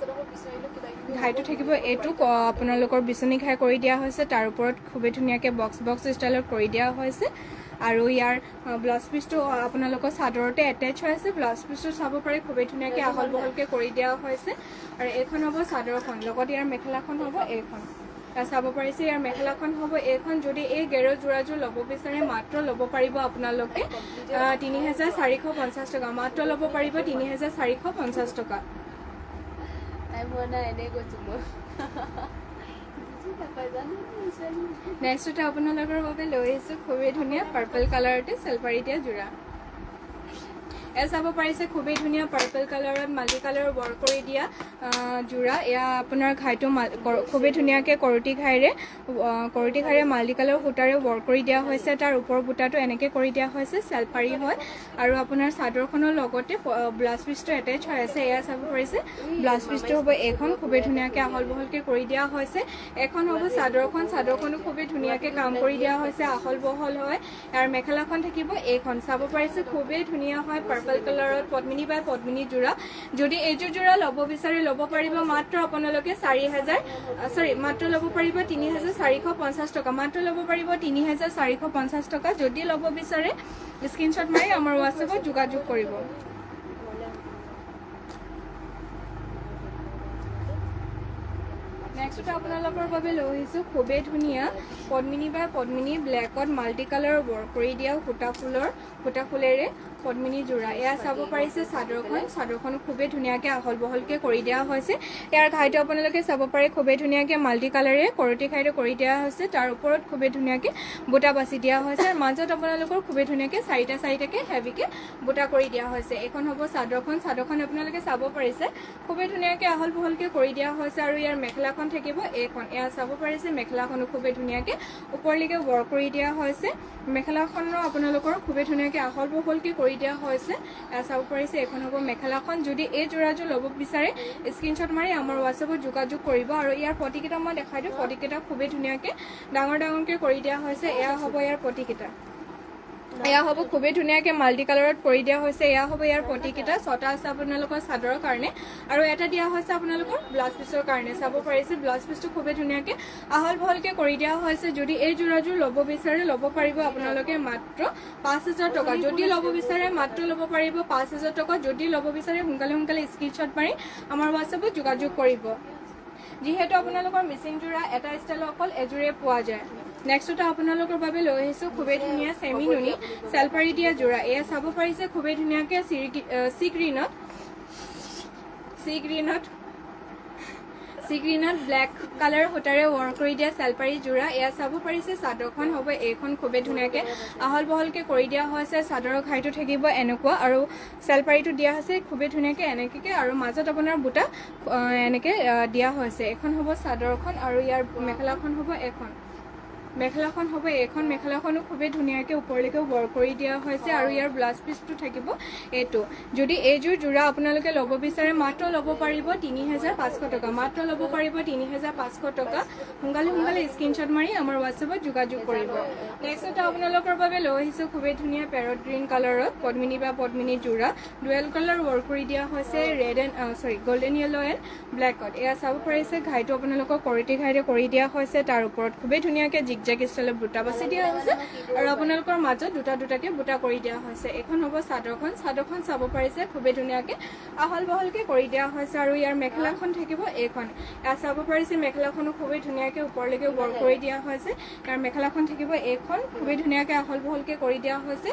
ঘাইটো থাকিব এইটো আপোনালোকৰ বিচনি ঘাই কৰি দিয়া হৈছে তাৰ ওপৰত খুবেই ধুনীয়াকৈ বক্স ষ্টাইলত কৰি দিয়া হৈছে আৰু ইয়াৰ ব্লাউজ পিচটো আপোনালোকৰ চাদৰতে এটেচ হৈ আছে ব্লাউজ পিচটো চাব পাৰে খুবেই ধুনীয়াকৈ আহল বহলকৈ কৰি দিয়া হৈছে আৰু এইখন হ'ব চাদৰখন লগতে ইয়াৰ মেখেলাখন হ'ব এইখন চাব পাৰিছে ইয়াৰ মেখেলাখন হ'ব এইখন যদি এই গেৰো যোৰাযোৰ ল'ব বিচাৰে মাত্ৰ ল'ব পাৰিব আপোনালোকে 3,450 টকা মাত্ৰ ল'ব পাৰিব 3,450 টকা নেক্সট আপোনালোকৰ বাবে লৈ আহিছোঁ খুবেই ধুনীয়া পাৰ্পল কালাৰতে চেলপাৰী দিয়া যোৰা এয়া চাব পাৰিছে খুবেই ধুনীয়া পাৰ্পল কালাৰত মাল্টি কালাৰ ৱৰ্ক কৰি দিয়া যোৰা এয়া আপোনাৰ ঘাইটো খুবেই ধুনীয়াকৈ কৰটি ঘাইৰে মাল্টি কালাৰ সূতাৰে ৱৰ্ক কৰি দিয়া হৈছে তাৰ ওপৰ বুটাটো এনেকৈ কৰি দিয়া হৈছে চেলপাৰী হয় আৰু আপোনাৰ চাদৰখনৰ লগতে ব্লাউজ পিচটো এটেচ হৈ আছে এয়া চাব পাৰিছে ব্লাউজ পিচটো হ'ব এইখন খুবেই ধুনীয়াকৈ আহল বহলকৈ কৰি দিয়া হৈছে এখন হ'ব চাদৰখনো খুবেই ধুনীয়াকৈ কাম কৰি দিয়া হৈছে আহল বহল হয় আৰু মেখেলাখন থাকিব এইখন চাব পাৰিছে খুবেই ধুনীয়া হয় পাৰ্পল কালাৰত পদ্মিনী বাই পদ্মিনী যোৰা যদি এইযোৰ যোৰা ল'ব বিচাৰে ল'ব পাৰিব মাত্ৰ আপোনালোকে মাত্ৰ ল'ব পাৰিব 3,450 টকা মাত্ৰ ল'ব পাৰিব 3,450 টকা যদি ল'ব বিচাৰে স্ক্ৰীনশ্বট মাৰি আমাৰ হোৱাটছএপত যোগাযোগ কৰিব নেক্সট আপোনালোকৰ বাবে লৈ আহিছোঁ খুবেই ধুনীয়া পদ্মিনী বাই পদ্মিনী ব্লেকত মাল্টি কালাৰ ৱৰ্ক কৰি দিয়া সূতা ফুলেৰে পদ্মিনী যোৰা এয়া চাব পাৰিছে চাদৰখন খুবেই ধুনীয়াকৈ আহল বহলকৈ কৰি দিয়া হৈছে ইয়াৰ ঘাইটো আপোনালোকে চাব পাৰে খুবেই ধুনীয়াকৈ মাল্টি কালাৰে কৰতি ঘাইটো কৰি দিয়া হৈছে তাৰ ওপৰত খুবেই ধুনীয়াকৈ বুটা বাছি দিয়া হৈছে আৰু মাজত আপোনালোকৰ খুবেই ধুনীয়াকৈ চাৰিটাকৈ হেভিকৈ বুটা কৰি দিয়া হৈছে এইখন হ'ব চাদৰখন আপোনালোকে চাব পাৰিছে খুবেই ধুনীয়াকৈ আহল বহলকৈ কৰি দিয়া হৈছে আৰু ইয়াৰ মেখেলাখন থাকিব এইখন এয়া চাব পাৰিছে মেখেলাখনো খুবেই ধুনীয়াকৈ ওপৰলৈকে ৱৰ্ক কৰি দিয়া হৈছে মেখেলাখনো আপোনালোকৰ খুবেই ধুনীয়াকৈ আহল বহলকৈ কৰি দিয়া হৈছে এয়া চাব পাৰিছে এইখন হ'ব মেখেলাখন যদি এই যোৰাযোৰ ল'ব বিচাৰে স্ক্ৰীনশ্বট মাৰি আমাৰ হোৱাটছএপত যোগাযোগ কৰিব আৰু ইয়াৰ পটিকেইটা মই দেখাই দিওঁ পটিকেইটা খুবেই ধুনীয়াকৈ ডাঙৰকৈ কৰি দিয়া হৈছে এয়া হ'ব ইয়াৰ পটিকেইটা এয়া হ'ব খুবেই ধুনীয়াকৈ মাল্টি কালাৰত কৰি দিয়া হৈছে এয়া হ'ব ইয়াৰ পটিকেইটা 6টা আছে আপোনালোকৰ চাদৰৰ কাৰণে আৰু এটা দিয়া হৈছে আপোনালোকৰ ব্লাউজ পিছৰ কাৰণে চাব পাৰিছে ব্লাউজ পিছটো খুবেই ধুনীয়াকৈ আহল বহলকৈ কৰি দিয়া হৈছে যদি এই যোৰাযোৰ ল'ব বিচাৰে ল'ব পাৰিব আপোনালোকে মাত্ৰ 5000 টকা যদি ল'ব বিচাৰে মাত্ৰ ল'ব পাৰিব 5000 টকা যদি ল'ব বিচাৰে সোনকালে স্ক্ৰীনশ্বট মাৰি আমাৰ হোৱাটছএপত যোগাযোগ কৰিব যিহেতু আপোনালোকৰ মিচিং যোৰা এটা ষ্টাইলৰ অকল এযোৰে পোৱা যায় নেক্সটটা আপোনালোকৰ বাবে লৈ আহিছোঁ খুবেই ধুনীয়া চেমি নুনি চেলপাৰি দিয়া যোৰা এয়া চাব পাৰিছে খুবেই ধুনীয়াকৈ চি গ্ৰীণত ব্লেক কালাৰ সূতাৰে ৱৰ্ক কৰি দিয়া চেলপাৰি যোৰা এয়া চাব পাৰিছে চাদৰখন হ'ব এইখন খুবেই ধুনীয়াকৈ আহল বহলকৈ কৰি দিয়া হৈছে চাদৰৰ ঘাইটো থাকিব এনেকুৱা আৰু চেলপাৰিটো দিয়া হৈছে খুবেই ধুনীয়াকৈ এনেকৈ আৰু মাজত আপোনাৰ বুটা এনেকৈ দিয়া হৈছে এখন হ'ব চাদৰখন আৰু ইয়াৰ মেখেলাখন হ'ব এইখন মেখেলাখনো খুবেই ধুনীয়াকৈ ওপৰলৈকে ৱৰ্ক কৰি দিয়া হৈছে আৰু ইয়াৰ ব্লাউজ পিছটো থাকিব এইটো যদি এইযোৰ যোৰা আপোনালোকে ল'ব বিচাৰে মাত্ৰ ল'ব পাৰিব 3500 টকা মাত্ৰ ল'ব পাৰিব 3500 টকা সোনকালে স্ক্ৰীনশ্বট মাৰি আমাৰ হোৱাটছএপত যোগাযোগ কৰিব নেক্সট এটা আপোনালোকৰ বাবে লৈ আহিছোঁ খুবেই ধুনীয়া পেৰট গ্ৰীণ কালাৰত পদ্মিনী যোৰা ডুৱেল কালাৰ ৱৰ্ক কৰি দিয়া হৈছে গল্ডেন য়েলো এণ্ড ব্লেকত এয়া চাব পাৰিছে ঘাইটো আপোনালোকক কৰিটি ঘাইৰে কৰি দিয়া হৈছে তাৰ ওপৰত খুবেই ধুনীয়াকৈ জিগজেগ ষ্টাইলত বুটা বাছি দিয়া হৈছে আৰু আপোনালোকৰ মাজত দুটাকৈ বুটা কৰি দিয়া হৈছে এইখন হ'ব চাদৰখন চাব পাৰিছে খুবেই ধুনীয়াকৈ আহল বহলকৈ কৰি দিয়া হৈছে আৰু ইয়াৰ মেখেলাখন থাকিব এইখন এয়া চাব পাৰিছে মেখেলাখনো খুবেই ধুনীয়াকৈ ওপৰলৈকে ৱৰ্ক কৰি দিয়া হৈছে ইয়াৰ মেখেলাখন থাকিব এইখন খুবেই ধুনীয়াকৈ আহল বহলকৈ কৰি দিয়া হৈছে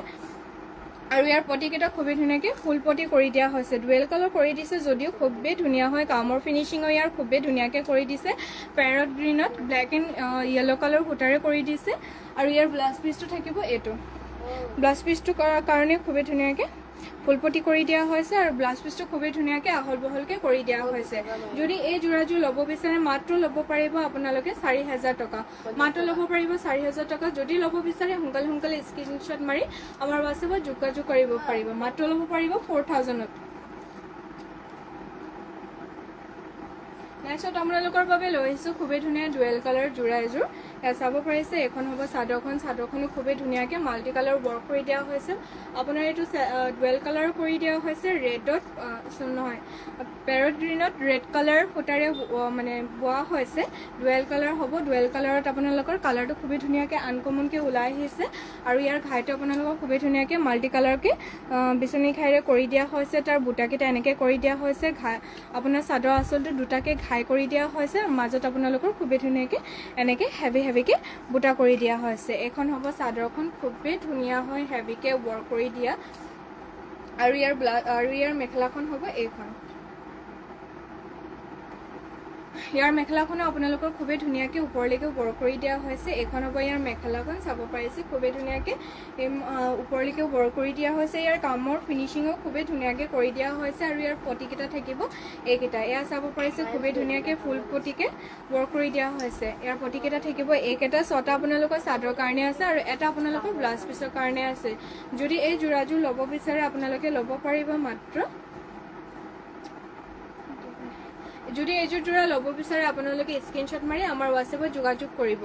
আৰু ইয়াৰ পটিকেইটা খুবেই ধুনীয়াকৈ ফুল পটি কৰি দিয়া হৈছে ডুৱেল কালাৰ কৰি দিছে যদিও খুবেই ধুনীয়া হয় কামৰ ফিনিচিঙৰ ইয়াৰ খুবেই ধুনীয়াকৈ কৰি দিছে পেৰট গ্ৰীণত ব্লেক এণ্ড য়েলো কালাৰ সূতাৰে কৰি দিছে আৰু ইয়াৰ ব্লাউজ পিছটো থাকিব এইটো ব্লাউজ পিছটো কৰাৰ কাৰণে খুবেই ধুনীয়াকৈ ফুলপটি কৰি দিয়া হৈছে আৰু ব্লাউজ পিছটো খুবেই ধুনীয়াকৈ আহল বহলকৈ কৰি দিয়া হৈছে যদি এই যোৰাযোৰ ল'ব বিচাৰে মাত্ৰ ল'ব পাৰিব আপোনালোকে 4000 টকা মাত্ৰ ল'ব পাৰিব 4000 টকা যদি ল'ব বিচাৰে সোনকালে স্ক্ৰীনশ্বট মাৰি আমাৰ হোৱাটছএপত যোগাযোগ কৰিব পাৰিব মাত্ৰ ল'ব পাৰিব 4000ত নেক্সট আপোনালোকৰ বাবে লৈ আহিছোঁ খুবেই ধুনীয়া ডুৱেল কালাৰ যোৰা এযোৰ এয়া চাব পাৰিছে এইখন হ'ব চাদৰখনো খুবেই ধুনীয়াকৈ মাল্টি কালাৰ ৱৰ্ক কৰি দিয়া হৈছে আপোনাৰ এইটো ডুৱেল কালাৰ কৰি দিয়া হৈছে ৰেডত নহয় পেৰট গ্ৰীণত ৰেড কালাৰ সূতাৰে মানে বোৱা হৈছে ডুৱেল কালাৰ হ'ব ডুৱেল কালাৰত আপোনালোকৰ কালাৰটো খুবেই ধুনীয়াকৈ আনকমনকৈ ওলাই আহিছে আৰু ইয়াৰ ঘাইটো আপোনালোকৰ খুবেই ধুনীয়াকৈ মাল্টি কালাৰকৈ বিচনী ঘাইৰে কৰি দিয়া হৈছে তাৰ বুটাকেইটা এনেকৈ কৰি দিয়া হৈছে আপোনাৰ চাদৰ আচলতে দুটাকৈ ঘাই কৰি দিয়া হৈছে মাজত আপোনালোকৰ খুবেই ধুনীয়াকৈ এনেকৈ হেভিকৈ বুটা কৰি দিয়া হৈছে এইখন হ'ব চাদৰখন খুবেই ধুনীয়া হয় হেভিকৈ ৱৰ্ক কৰি দিয়া আৰু ইয়াৰ মেখেলাখন হ'ব এইখন ইয়াৰ মেখেলাখনো আপোনালোকৰ খুবেই ধুনীয়াকৈ ওপৰলৈকে ৱৰ্ক কৰি দিয়া হৈছে এইখন হ'ব ইয়াৰ মেখেলাখন চাব পাৰিছে খুবেই ধুনীয়াকৈ ওপৰলৈকে ৱৰ্ক কৰি দিয়া হৈছে ইয়াৰ কামৰ ফিনিচিঙো খুবেই ধুনীয়াকৈ কৰি দিয়া হৈছে আৰু ইয়াৰ পটিকেইটা থাকিব এইকেইটা এয়া চাব পাৰিছে খুবেই ধুনীয়াকৈ ফুল পটিকৈ ৱৰ্ক কৰি দিয়া হৈছে ইয়াৰ পটিকেইটা থাকিব এইকেইটা 6টা আপোনালোকৰ চাদৰ কাৰণে আছে আৰু এটা আপোনালোকৰ ব্লাউজ পিছৰ কাৰণে আছে যদি এই যোৰাযোৰ ল'ব বিচাৰে আপোনালোকে ল'ব পাৰিব মাত্ৰ যদি এইযোৰ যোৰা ল'ব বিচাৰে আপোনালোকে স্ক্ৰীনশ্বট মাৰি আমাৰ হোৱাটছএপত যোগাযোগ কৰিব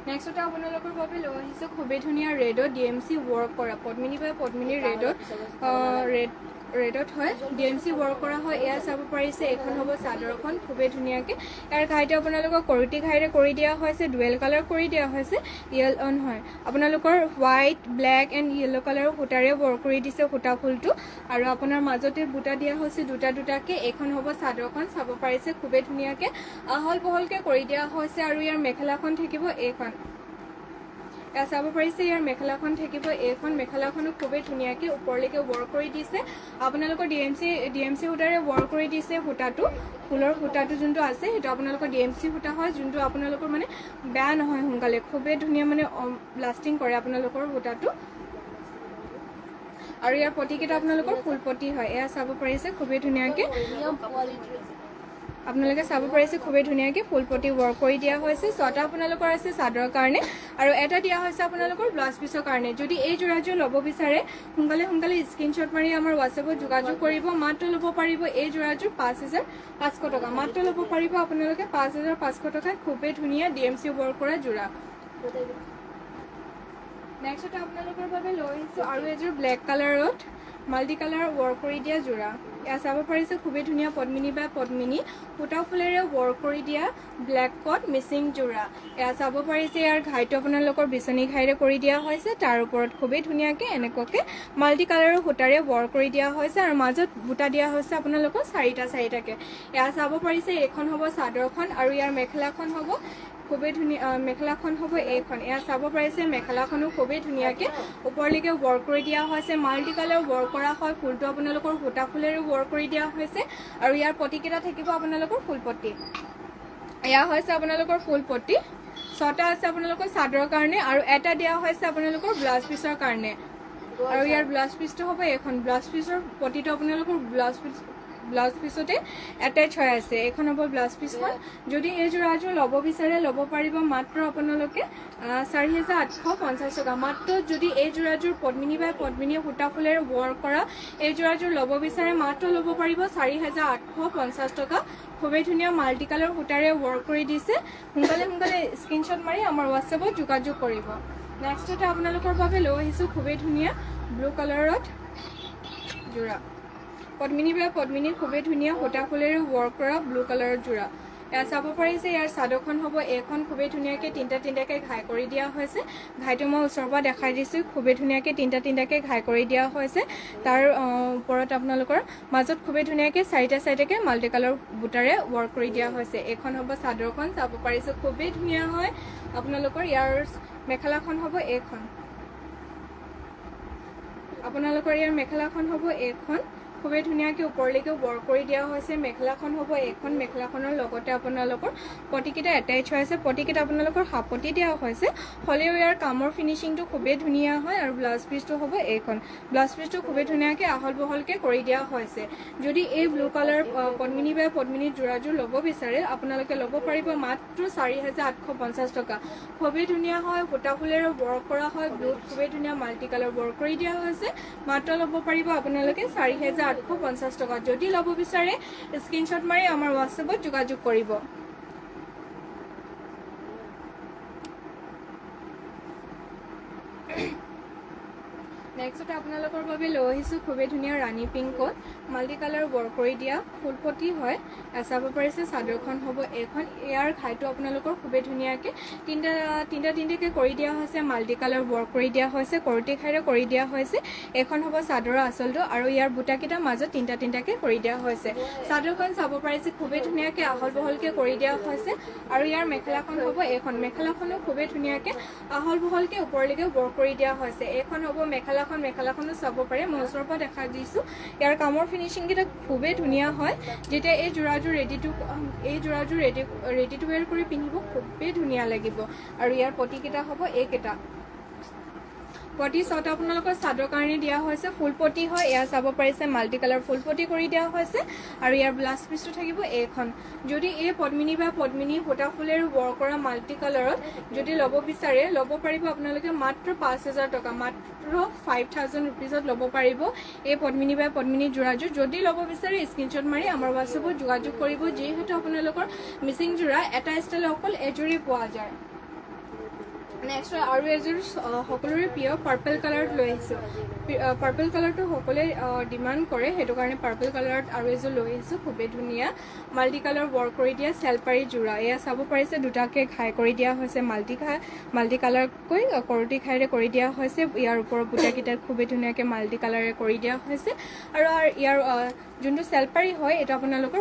নেক্সট আপোনালোকৰ বাবে লৈ আহিছোঁ খুবেই ধুনীয়া ৰেডত DMC ৱৰ্ক কৰা পদ্মিনী ৰেডত হয় DMC ৱৰ্ক কৰা হয় এয়া চাব পাৰিছে এইখন হ'ব চাদৰখন খুবেই ধুনীয়াকৈ ইয়াৰ ঘাইটো আপোনালোকৰ কৰিটি ঘাইৰে কৰি দিয়া হৈছে ডুৱেল কালাৰ কৰি দিয়া হৈছে হয় আপোনালোকৰ হোৱাইট ব্লেক এণ্ড য়েলো কালাৰৰ সূতাৰে ৱৰ্ক কৰি দিছে সূতা ফুলটো আৰু আপোনাৰ মাজতে বুটা দিয়া হৈছে দুটাকৈ এইখন হ'ব চাদৰখন চাব পাৰিছে খুবেই ধুনীয়াকৈ আহল বহলকৈ কৰি দিয়া হৈছে আৰু ইয়াৰ মেখেলাখন থাকিব এইখন এয়া চাব পাৰিছে ইয়াৰ মেখেলাখন থাকিব এইখন মেখেলাখনো খুবেই ধুনীয়াকৈ ওপৰলৈকে ৱৰ্ক কৰি দিছে আপোনালোকৰ ডিএমচি সূতাৰে ৱৰ্ক কৰি দিছে সূতাটো ফুলৰ সূতাটো যোনটো আছে সেইটো আপোনালোকৰ ডিএমচি সূতা হয় যোনটো আপোনালোকৰ মানে বেয়া নহয় সোনকালে খুবেই ধুনীয়া মানে লাষ্টিং কৰে আপোনালোকৰ সূতাটো আৰু ইয়াৰ পটিকেইটা আপোনালোকৰ ফুল পটি হয় এয়া চাব পাৰিছে খুবেই ধুনীয়াকৈ আপোনালোকে চাব পাৰিছে খুবেই ধুনীয়াকৈ ফুল পটি ৱৰ্ক কৰি দিয়া হৈছে ছটা আপোনালোকৰ আছে চাদৰৰ কাৰণে আৰু এটা দিয়া হৈছে আপোনালোকৰ ব্লাউজ পিছৰ কাৰণে যদি এই যোৰাযোৰ ল'ব বিচাৰে সোনকালে স্ক্ৰীনশ্বট মাৰি আমাৰ হোৱাটছএপত যোগাযোগ কৰিব মাত্ৰ ল'ব পাৰিব এই যোৰাযোৰ ৫,৫০০ টকা মাত্ৰ ল'ব পাৰিব আপোনালোকে ৫,৫০০ টকাত খুবেই ধুনীয়া ডিএমচি ৱৰ্ক কৰা যোৰা নেক্সট এটা আপোনালোকৰ বাবে লৈ আহিছোঁ আৰু এযোৰ ব্লেক কালাৰত মাল্টি কালাৰ ৱৰ্ক কৰি দিয়া যোৰা এয়া চাব পাৰিছে খুবেই ধুনীয়া পদ্মিনী বা পদ্মিনী সূতা ফুলেৰে ৱৰ্ক কৰি দিয়া ব্লেক কট মিচিং যোৰা এয়া চাব পাৰিছে ইয়াৰ ঘাইটো আপোনালোকৰ বিচনী ঘাইৰে কৰি দিয়া হৈছে তাৰ ওপৰত খুবেই ধুনীয়াকৈ এনেকুৱাকৈ মাল্টি কালাৰৰ সূতাৰে ৱৰ্ক কৰি দিয়া হৈছে আৰু মাজত বুটা দিয়া হৈছে আপোনালোকৰ চাৰিটাকৈ এয়া চাব পাৰিছে এইখন হ'ব চাদৰখন আৰু ইয়াৰ মেখেলাখন হ'ব খুবেই ধুনীয়া মেখেলাখন হ'ব এইখন এয়া চাব পাৰিছে মেখেলাখনো খুবেই ধুনীয়াকৈ ওপৰলৈকে ৱৰ্ক কৰি দিয়া হৈছে মাল্টি কালাৰ ৱৰ্ক কৰা হয় ফুলটো আপোনালোকৰ সূতা ফুলেৰে ৱৰ্ক কৰি দিয়া হৈছে আৰু ইয়াৰ পটিকেইটা থাকিব আপোনালোকৰ ফুল পটি এয়া হৈছে আপোনালোকৰ ফুল পটি ছটা আছে আপোনালোকৰ চাদৰৰ কাৰণে আৰু এটা দিয়া হৈছে আপোনালোকৰ ব্লাউজ পিছৰ কাৰণে আৰু ইয়াৰ ব্লাউজ পিছটো হ'ব এইখন ব্লাউজ পিছৰ পটিটো আপোনালোকৰ ব্লাউজ পিছতে এটেচ হৈ আছে এইখন হ'ব ব্লাউজ পিছখন যদি এই যোৰাযোৰ ল'ব বিচাৰে ল'ব পাৰিব মাত্ৰ আপোনালোকে 4,850 টকা মাত্ৰ যদি এই যোৰাযোৰ পদ্মিনী বা পদ্মিনী সূতা ফুলেৰে ৱৰ্ক কৰা এই যোৰাযোৰ ল'ব বিচাৰে মাত্ৰ ল'ব পাৰিব 4,850 টকা খুবেই ধুনীয়া মাল্টি কালাৰ সূতাৰে ৱৰ্ক কৰি দিছে সোনকালে স্ক্ৰীনশ্বট মাৰি আমাৰ হোৱাটছএপত যোগাযোগ কৰিব নেক্সট এটা আপোনালোকৰ বাবে লৈ আহিছোঁ খুবেই ধুনীয়া ব্লু কালাৰত যোৰা পদ্মিনী বা পদ্মিনী খুবেই ধুনীয়া সূতা ফুলেৰে ৱৰ্ক কৰা ব্লু কালাৰৰ যোৰা এয়া চাব পাৰিছে ইয়াৰ চাদৰখন হ'ব এইখন খুবেই ধুনীয়াকৈ তিনিটাকৈ ঘাই কৰি দিয়া হৈছে ঘাইটো মই ওচৰৰ পৰা দেখাই দিছোঁ খুবেই ধুনীয়াকৈ তিনিটাকৈ ঘাই কৰি দিয়া হৈছে তাৰ ওপৰত আপোনালোকৰ মাজত খুবেই ধুনীয়াকৈ চাৰিটাকৈ মাল্টি কালাৰ বুটাৰে ৱৰ্ক কৰি দিয়া হৈছে এইখন হ'ব চাদৰখন চাব পাৰিছে খুবেই ধুনীয়া হয় আপোনালোকৰ ইয়াৰ মেখেলাখন হ'ব এইখন আপোনালোকৰ ইয়াৰ মেখেলাখন হ'ব এইখন খুবেই ধুনীয়াকৈ ওপৰলৈকে ৱৰ্ক কৰি দিয়া হৈছে মেখেলাখন হ'ব এইখন মেখেলাখনৰ লগতে আপোনালোকৰ পটিকেইটা এটেচ হৈ আছে পটিকেইটা আপোনালোকৰ হাপতি দিয়া হৈছে হ'লেও ইয়াৰ কামৰ ফিনিচিংটো খুবেই ধুনীয়া হয় আৰু ব্লাউজ পিচটো হ'ব এইখন ব্লাউজ পিচটো খুবেই ধুনীয়াকৈ আহল বহলকৈ কৰি দিয়া হৈছে যদি এই ব্লু কালাৰ পদ্মিনী বা পদ্মিনী যোৰাযোৰ ল'ব বিচাৰে আপোনালোকে ল'ব পাৰিব মাত্ৰ 4,850 টকা খুবেই ধুনীয়া হয় সূতা ফুলেৰে ৱৰ্ক কৰা হয় ব্লুত খুবেই ধুনীয়া মাল্টি কালাৰ ৱৰ্ক কৰি দিয়া হৈছে মাত্ৰ ল'ব পাৰিব আপোনালোকে 4,850 টকা যদি ল'ব বিচাৰে স্ক্ৰীনশ্বট মাৰি আমাৰ হোৱাটছএপত যোগাযোগ কৰিব নেক্সট আপোনালোকৰ বাবে লৈ আহিছোঁ খুবেই ধুনীয়া ৰাণী পিংকত মাল্টি কালাৰ ৱৰ্ক কৰি দিয়া ফুল পটি হয় চাব পাৰিছে চাদৰখন হ'ব এইখন ইয়াৰ ঘাইটো আপোনালোকৰ খুবেই ধুনীয়াকৈ তিনিটাকৈ কৰি দিয়া হৈছে মাল্টি কালাৰ ৱৰ্ক কৰি দিয়া হৈছে কৰটি ঘাইৰে কৰি দিয়া হৈছে এইখন হ'ব চাদৰৰ আচলটো আৰু ইয়াৰ বুটাকেইটা মাজত তিনিটাকৈ কৰি দিয়া হৈছে চাদৰখন চাব পাৰিছে খুবেই ধুনীয়াকৈ আহল বহলকৈ কৰি দিয়া হৈছে আৰু ইয়াৰ মেখেলাখন হ'ব এইখন মেখেলাখনো খুবেই ধুনীয়াকৈ আহল বহলকৈ ওপৰলৈকে ৱৰ্ক কৰি দিয়া হৈছে এইখন হ'ব মেখেলাখনো চাব পাৰে মই ওচৰৰ পৰা দেখাই দিছোঁ ইয়াৰ কামৰ ফিনিচিংকেইটা খুবেই ধুনীয়া হয় যেতিয়া এই যোৰাযোৰ ৰেডি টু ৱেৰ কৰি পিন্ধিব খুবেই ধুনীয়া লাগিব আৰু ইয়াৰ পটিকেইটা হ'ব এইকেইটা পটি ছটা আপোনালোকৰ চাদৰ কাৰণে দিয়া হৈছে ফুল পটি হয় এয়া চাব পাৰিছে মাল্টি কালাৰ ফুল পটি কৰি দিয়া হৈছে আৰু ইয়াৰ ব্লাউজ পিচটো থাকিব এইখন যদি এই পদ্মিনী বা পদ্মিনী সূতা ফুলেৰে ৱৰ্ক কৰা মাল্টি কালাৰত যদি ল'ব বিচাৰে ল'ব পাৰিব আপোনালোকে মাত্ৰ 5,000 টকা মাত্ৰ 5,000 ৰুপিজত ল'ব পাৰিব এই পদ্মিনী বা পদ্মিনী যোৰাযোৰ যদি ল'ব বিচাৰে স্ক্ৰীনশ্বট মাৰি আমাৰ হোৱাটছএপত যোগাযোগ কৰিব যিহেতু আপোনালোকৰ মিচিং যোৰা এটা ষ্টাইল অকল এযোৰেই পোৱা যায় নেক্সট আৰু এযোৰ সকলোৰে প্ৰিয় পাৰ্পল কালাৰত লৈ আহিছোঁ পাৰ্পল কালাৰটো সকলোৱে ডিমাণ্ড কৰে সেইটো কাৰণে পাৰ্পল কালাৰত আৰু এযোৰ লৈ আহিছোঁ খুবেই ধুনীয়া মাল্টি কালাৰ ৱৰ্ক কৰি দিয়া চেলপাৰী যোৰা এয়া চাব পাৰিছে দুটাকৈ ঘাই কৰি দিয়া হৈছে মাল্টি কালাৰকৈ কৰটি ঘাইৰে কৰি দিয়া হৈছে ইয়াৰ ওপৰৰ বুটাকেইটাত খুবেই ধুনীয়াকৈ মাল্টি কালাৰে কৰি দিয়া হৈছে আৰু ইয়াৰ যোনটো চেলপাৰী হয় এইটো আপোনালোকৰ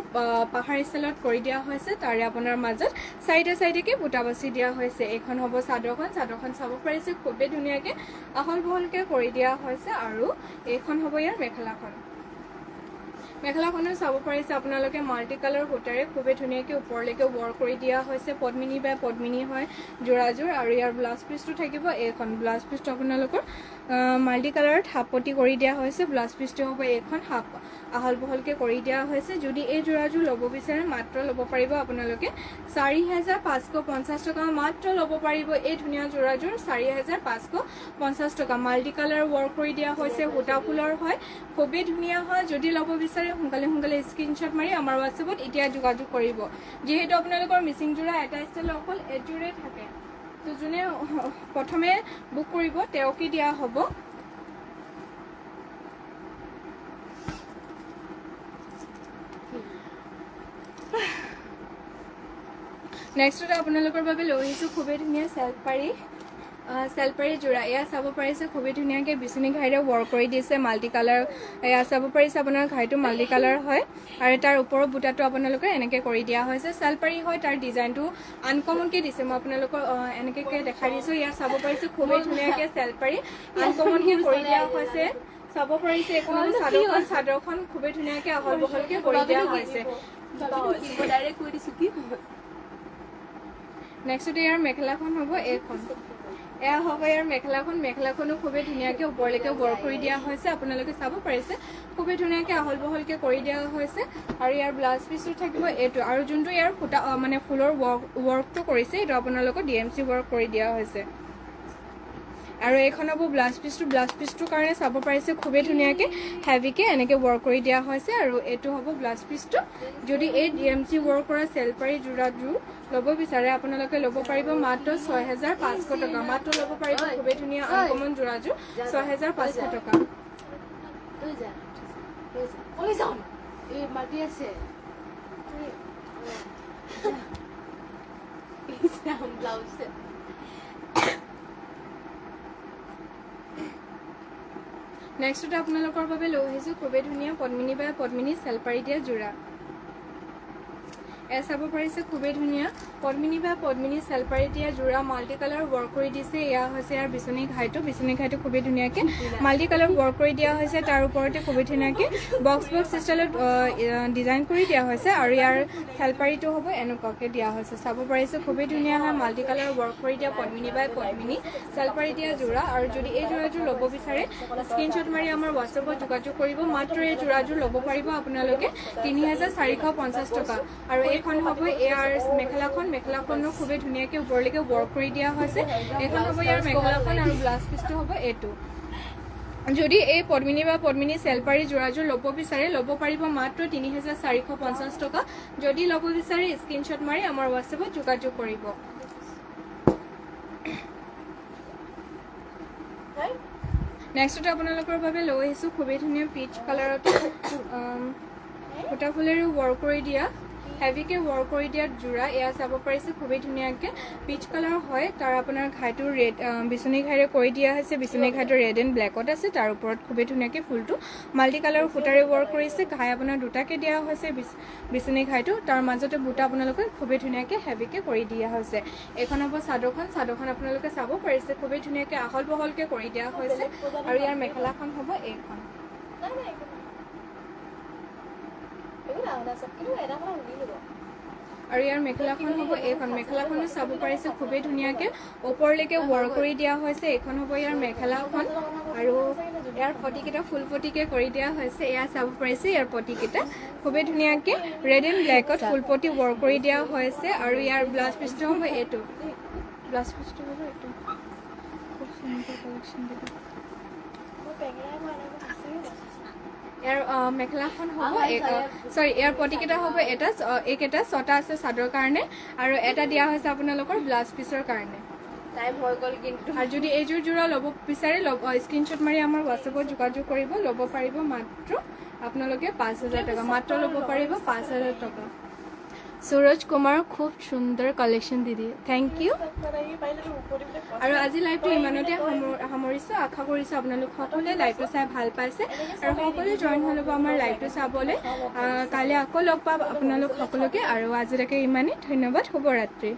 পাহাৰ ষ্টাইলত কৰি দিয়া হৈছে তাৰে আপোনাৰ মাজত চাইডে চাইডেকৈ বুটা বাচি দিয়া হৈছে এইখন হ'ব চাদৰখন চাদৰখন চাব পাৰিছে খুবেই ধুনীয়াকৈ আহল বহলকৈ কৰি দিয়া হৈছে আৰু এইখন হ'ব ইয়াৰ মেখেলাখন মেখেলাখনো চাব পাৰিছে আপোনালোকে মাল্টি কালাৰ সূতাৰে খুবেই ধুনীয়াকৈ ওপৰলৈকে ৱৰ্ক কৰি দিয়া হৈছে পদ্মিনী বাই পদ্মিনী হয় যোৰাযোৰ আৰু ইয়াৰ ব্লাউজ পিচটো থাকিব এইখন ব্লাউজ পিচটো আপোনালোকৰ মাল্টি কালাৰত হাফপতি কৰি দিয়া হৈছে ব্লাউজ পিচটো হ'ব এইখন হাফ আহল বহলকৈ কৰি দিয়া হৈছে যদি এই যোৰাযোৰ ল'ব বিচাৰে মাত্ৰ ল'ব পাৰিব আপোনালোকে 4,550 টকা মাত্ৰ ল'ব পাৰিব এই ধুনীয়া যোৰাযোৰ 4,550 টকা মাল্টি কালাৰ ৱৰ্ক কৰি দিয়া হৈছে সূতা ফুলৰ হয় খুবেই ধুনীয়া হয় যদি ল'ব বিচাৰে সোনকালে স্ক্ৰীনশ্বট মাৰি আমাৰ হোৱাটছএপত এতিয়া যোগাযোগ কৰিব যিহেতু আপোনালোকৰ মিচিং যোৰা এটা ষ্টাইল অকল এযোৰে থাকে তো যোনে প্ৰথমে বুক কৰিব তেওঁকে দিয়া হ'ব নেক্সটতে আপোনালোকৰ বাবে লৈ আহিছোঁ খুবেই ধুনীয়া চেলপাৰী যোৰা এয়া চাব পাৰিছে খুবেই ধুনীয়াকৈ বিচনী ঘাইৰে ৱৰ্ক কৰি দিছে মাল্টি কালাৰ এয়া চাব পাৰিছে আপোনাৰ ঘাইটো মাল্টি কালাৰ হয় আৰু তাৰ ওপৰৰ বুটাটো আপোনালোকে এনেকৈ কৰি দিয়া হৈছে চেলপাৰী হয় তাৰ ডিজাইনটো আনকমনকৈ দিছে মই আপোনালোকৰ এনেকৈ দেখাই দিছোঁ ইয়াত চাব পাৰিছে খুবেই ধুনীয়াকৈ চেলপাৰী আনকমনকৈ কৰি দিয়া হৈছে চাব পাৰিছে এখন চাদৰখন খুবেই ধুনীয়াকৈ আহল বহলকৈ কৰি দিয়া হৈছে নেক্সটতে ইয়াৰ মেখেলাখন হ'ব এইখন এয়া হ'ব ইয়াৰ মেখেলাখনো খুবেই ধুনীয়াকৈ ওপৰলৈকে ৱৰ্ক কৰি দিয়া হৈছে আপোনালোকে চাব পাৰিছে খুবেই ধুনীয়াকৈ আহল বহলকৈ কৰি দিয়া হৈছে আৰু ইয়াৰ ব্লাউজ পিচটো থাকিব এইটো আৰু যোনটো ইয়াৰ সূতা মানে ফুলৰ ৱৰ্কটো কৰিছে এইটো আপোনালোকক DMC ৱৰ্ক কৰি দিয়া হৈছে আৰু এইখন হ'ব ব্লাউজ পিচটোৰ কাৰণে চাব পাৰিছে খুবেই ধুনীয়াকৈ হেভিকৈ এনেকৈ ৱৰ্ক কৰি দিয়া হৈছে আৰু এইটো হ'ব ব্লাউজ পিচটো যদি এই DMC ৱৰ্ক কৰা চেলপাৰী যোৰাযোৰ ল'ব বিচাৰে আপোনালোকে ল'ব পাৰিব মাত্ৰ 6,500 টকা মাত্ৰ ল'ব পাৰিব খুবেই ধুনীয়া আনকমন যোৰাযোৰ 6,500 টকা নেক্সটতে আপোনালোকৰ বাবে লৈ আহিছোঁ খুবেই ধুনীয়া পদ্মিনী বাই পদ্মিনী চেলপাৰী দিয়া যোৰা এয়া চাব পাৰিছে খুবেই ধুনীয়া পদ্মিনী বাই পদ্মিনী চেলপাৰী দিয়া যোৰা মাল্টি কালাৰ ৱৰ্ক কৰি দিছে এয়া হৈছে ইয়াৰ বিচনী ঘাইটো খুবেই ধুনীয়াকৈ মাল্টি কালাৰ ৱৰ্ক কৰি দিয়া হৈছে তাৰ ওপৰতে খুবেই ধুনীয়াকৈ বক্স ষ্টাইলত ডিজাইন কৰি দিয়া হৈছে আৰু ইয়াৰ চেলপাৰীটো হ'ব এনেকুৱাকৈ দিয়া হৈছে চাব পাৰিছে খুবেই ধুনীয়া হয় মাল্টি কালাৰ ৱৰ্ক কৰি দিয়া পদ্মিনী বাই পদ্মিনী চেলপাৰী দিয়া যোৰা আৰু যদি এই যোৰাযোৰ ল'ব বিচাৰে স্ক্ৰীনশ্বট মাৰি আমাৰ হোৱাটছএপত যোগাযোগ কৰিব মাত্ৰ এই যোৰাযোৰ ল'ব পাৰিব আপোনালোকে 3,450 টকা আৰু এইখন হ'ব ইয়াৰ মেখেলাখনো খুবেই ধুনীয়াকৈ ওপৰলৈকে ৱৰ্ক কৰি দিয়া হৈছে এইখন হ'ব ইয়াৰ মেখেলাখন আৰু ব্লাউজ পিচটো হ'ব এইটো যদি এই পদ্মিনী বা পদ্মিনী চেলপাৰী যোৰাযোৰ ল'ব বিচাৰে ল'ব পাৰিব মাত্ৰ 3,450 টকা যদি ল'ব বিচাৰে স্ক্ৰীনশ্বট মাৰি আমাৰ হোৱাটছএপত যোগাযোগ কৰিব নেক্সটতে আপোনালোকৰ বাবে লৈ আহিছোঁ খুবেই ধুনীয়া পিচ কালাৰত সূতা ফুলেৰে ৱৰ্ক কৰি দিয়া হেভিকৈ ৱৰ্ক কৰি দিয়া যোৰা এয়া চাব পাৰিছে খুবেই ধুনীয়াকৈ পিচ কালাৰ হয় তাৰ আপোনাৰ ঘাইটো ৰেড বিচনী ঘাইৰে কৰি দিয়া হৈছে বিচনী ঘাইটো ৰেড এণ্ড ব্লেকত আছে তাৰ ওপৰত খুবেই ধুনীয়াকৈ ফুলটো মাল্টি কালাৰ সূতাৰে ৱৰ্ক কৰিছে ঘাই আপোনাৰ দুটাকৈ দিয়া হৈছে বিচনী ঘাইটো তাৰ মাজতে বুটা আপোনালোকে খুবেই ধুনীয়াকৈ হেভিকৈ কৰি দিয়া হৈছে এইখন হ'ব চাদৰখন আপোনালোকে চাব পাৰিছে খুবেই ধুনীয়াকৈ আহল বহলকৈ কৰি দিয়া হৈছে আৰু ইয়াৰ মেখেলাখন হ'ব এইখন আৰু ইয়াৰ মেখেলাখন হ'ব এইখন মেখেলাখনো চাব পাৰিছে খুবেই ধুনীয়াকৈ ওপৰলৈকে ৱৰ্ক কৰি দিয়া হৈছে এইখন হ'ব ইয়াৰ মেখেলাখন আৰু ইয়াৰ পটিকেইটা ফুল পটিকৈ কৰি দিয়া হৈছে এয়া চাব পাৰিছে ইয়াৰ পটিকেইটা খুবেই ধুনীয়াকৈ ৰেড এণ্ড ব্লেকত ফুল পটি ৱৰ্ক কৰি দিয়া হৈছে আৰু ইয়াৰ ব্লাউজ পিচটো হ'ব এইটো খুব সুন্দৰ কালেকশ্যন ইয়াৰ মেখেলাখন হ'ব ইয়াৰ পটিকেইটা হ'ব এইকেইটা 6টা আছে চাদৰ কাৰণে আৰু এটা দিয়া হৈছে আপোনালোকৰ ব্লাউজ পিচৰ কাৰণে টাইম হৈ গ'ল কিন্তু আৰু যদি এইযোৰ যোৰা ল'ব বিচাৰে স্ক্ৰীনশ্বট মাৰি আমাৰ হোৱাটছএপত যোগাযোগ কৰিব ল'ব পাৰিব মাত্ৰ আপোনালোকে 5,000 টকা মাত্ৰ ল'ব পাৰিব 5,000 টকা सूरज कुमार खूब सुंदर कलेक्शन दीदी थैंक यू और आज लाइव इमानते सामरिছোঁ आशा কৰিছোঁ আপোনালোক সকলোৱে লাইভটো চাই ভাল পাইছে আৰু সকলোৱে জয়েন হৈ ল'ব আমাৰ লাইভটো চাবলৈ কালি আকৌ লগ পাম আপোনালোক সকলোকে আৰু আজিলৈকে ইমানেই ধন্যবাদ শুভৰাত্ৰি।